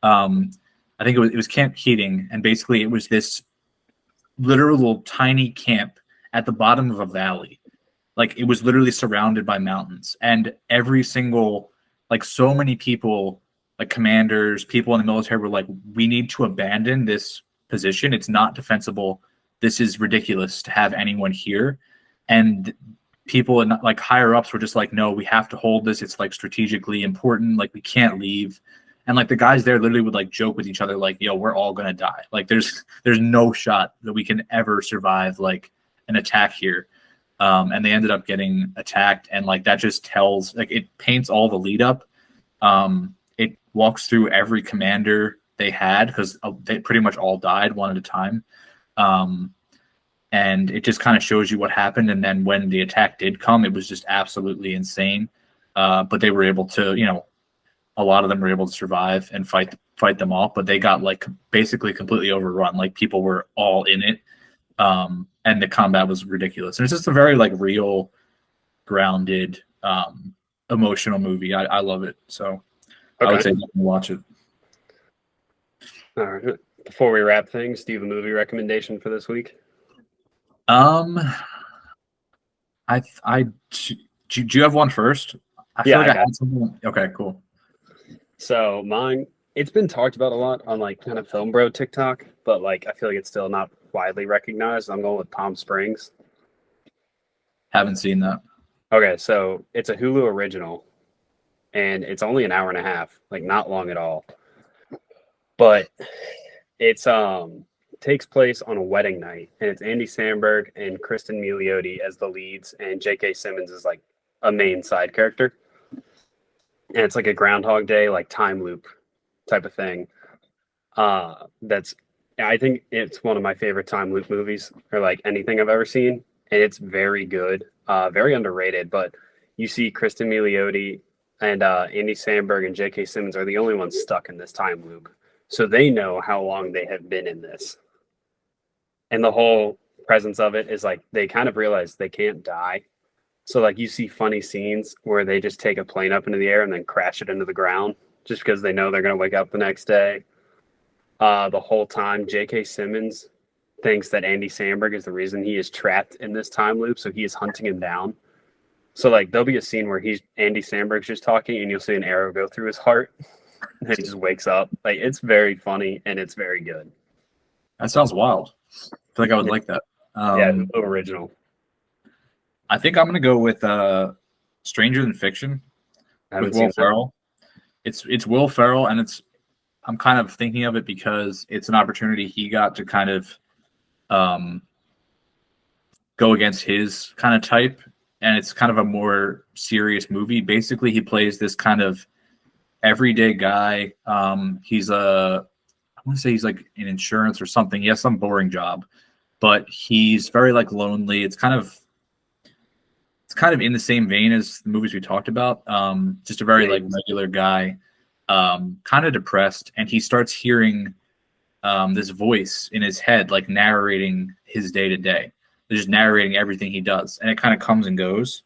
I think it was Camp Keating, and basically it was this literal tiny camp at the bottom of a valley. Like it was literally surrounded by mountains, and every single like so many people, like commanders, people in the military were like, we need to abandon this position. It's not defensible. This is ridiculous to have anyone here. And people in like higher ups were just like, no, we have to hold this. It's like strategically important. Like we can't leave. And like the guys there literally would like joke with each other, like, yo, we're all gonna die. Like there's no shot that we can ever survive like an attack here. And they ended up getting attacked, and like that just tells like it paints all the lead up. It walks through every commander they had because they pretty much all died one at a time. And it just kind of shows you what happened. And then when the attack did come, it was just absolutely insane. But they were able to, you know, a lot of them were able to survive and fight them off. But they got like basically completely overrun. Like people were all in it, and the combat was ridiculous. And it's just a very like real, grounded, emotional movie. I love it. So I would say watch it. All right. Before we wrap things, do you have a movie recommendation for this week? Do you have one first? I feel like I had something. Okay, cool. So mine, it's been talked about a lot on like kind of Film Bro TikTok, but like I feel like it's still not widely recognized. I'm going with Palm Springs. Haven't seen that. Okay, so it's a Hulu original, and it's only an hour and a half, like not long at all. But it's takes place on a wedding night, and it's Andy Samberg and Kristen Milioti as the leads, and J.K. Simmons is like a main side character. And it's like a Groundhog Day, like time loop type of thing. That's I think it's one of my favorite time loop movies, or like anything I've ever seen, and it's very good, very underrated. But you see, Kristen Milioti and Andy Samberg and J.K. Simmons are the only ones stuck in this time loop, so they know how long they have been in this, and the whole presence of it is like they kind of realize they can't die. So like you see funny scenes where they just take a plane up into the air and then crash it into the ground just because they know they're going to wake up the next day. The whole time, J.K. Simmons thinks that Andy Samberg is the reason he is trapped in this time loop, so he is hunting him down. So like there'll be a scene where Andy Samberg's just talking, and you'll see an arrow go through his heart, and he just wakes up. Like it's very funny and it's very good. That sounds wild. I feel like I would like that. Yeah, original. I think I'm gonna go with Stranger Than Fiction with Will Ferrell. It's Will Ferrell, and I'm kind of thinking of it because it's an opportunity he got to kind of go against his kind of type, and it's kind of a more serious movie. Basically, he plays this kind of everyday guy. He's I want to say he's like in insurance or something. He has some boring job, but he's very like lonely. It's kind of in the same vein as the movies we talked about. Just a very like regular guy, kind of depressed, and he starts hearing this voice in his head, like narrating his day to day. They're just narrating everything he does, and it kind of comes and goes.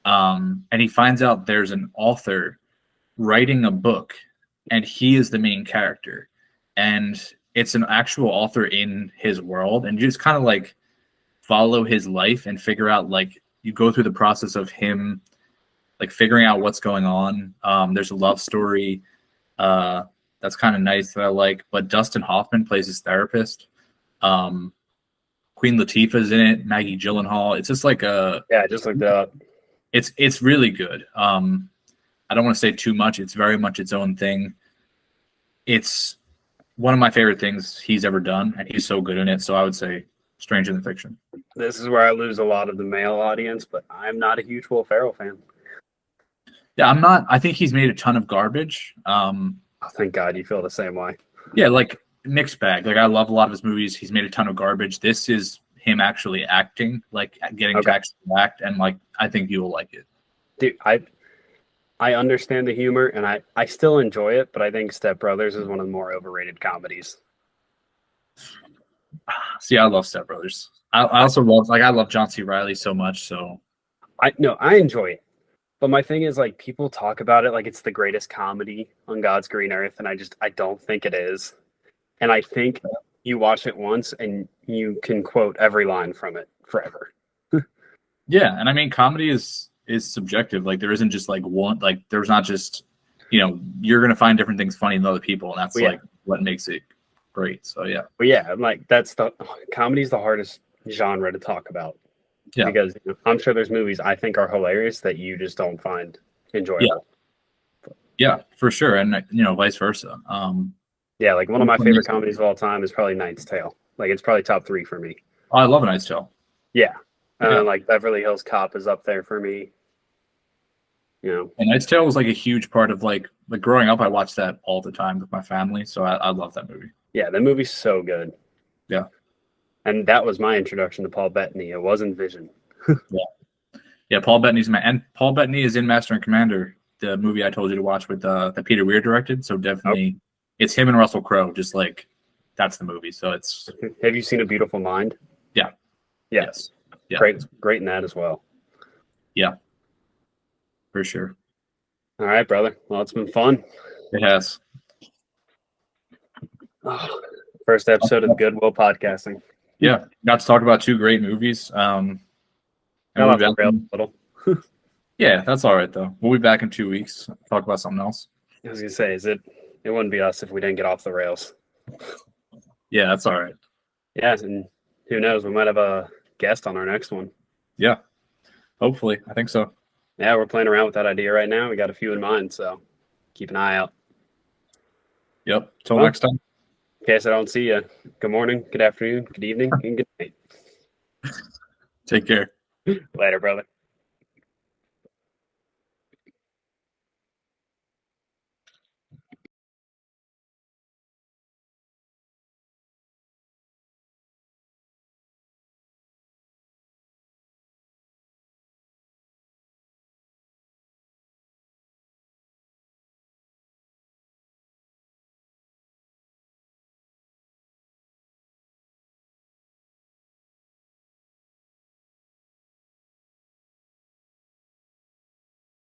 And he finds out there's an author writing a book, and he is the main character, and it's an actual author in his world, and you just kind of like follow his life and figure out, like, you go through the process of him like figuring out what's going on. There's a love story that's kind of nice that I like, but Dustin Hoffman plays his therapist. Queen Latifah's in it, Maggie Gyllenhaal. It's just like Yeah, just like that. It's really good. I don't want to say too much. It's very much its own thing. It's one of my favorite things he's ever done, and he's so good in it. So I would say Stranger Than Fiction. This is where I lose a lot of the male audience, but I'm not a huge Will Ferrell fan. Yeah, I'm not. I think he's made a ton of garbage. Oh, thank God you feel the same way. Yeah, like mixed bag. Like I love a lot of his movies. He's made a ton of garbage. This is him actually acting, like getting to actually act, and like I think you will like it. Dude, I understand the humor, and I still enjoy it, but I think Step Brothers is one of the more overrated comedies. See, I love Step Brothers. I also love, like, I love John C. Reilly so much. So I enjoy it. But my thing is, like, people talk about it like it's the greatest comedy on God's green earth, and I don't think it is. And I think you watch it once and you can quote every line from it forever. Yeah, and I mean, comedy is subjective. Like, there isn't just like one. Like, there's not just, you're gonna find different things funny than other people, and that's like what makes it great. So yeah. But yeah, like comedy's the hardest genre to talk about. Yeah. Because I'm sure there's movies I think are hilarious that you just don't find enjoyable. Yeah, for sure. And vice versa. Yeah, like one of my favorite comedies of all time is probably Knight's Tale. Like it's probably top 3 for me. Oh, I love A Knight's Tale. Yeah. Like Beverly Hills Cop is up there for me. And Knight's Tale was like a huge part of like growing up. I watched that all the time with my family. So I love that movie. Yeah, that movie's so good. Yeah. And that was my introduction to Paul Bettany. It wasn't Vision. Yeah, Paul Bettany's and Paul Bettany is in Master and Commander, the movie I told you to watch with that Peter Weir directed. So definitely, it's him and Russell Crowe. Just like that's the movie. So it's. Have you seen A Beautiful Mind? Yeah. Yes. Yeah. Great in that as well. Yeah. For sure. All right, brother. Well, it's been fun. It has. First episode of the Goodwill Podcasting. Yeah, got to talk about 2 great movies. And we'll be back a little. Yeah, that's all right though. We'll be back in 2 weeks. Talk about something else. I was gonna say, it wouldn't be us if we didn't get off the rails. Yeah, that's all right. Yeah, and who knows? We might have a guest on our next one. Yeah, hopefully. I think so. Yeah, we're playing around with that idea right now. We got a few in mind, so keep an eye out. Yep. Till next time. In case I don't see you, good morning, good afternoon, good evening, and good night. Take care. Later, brother.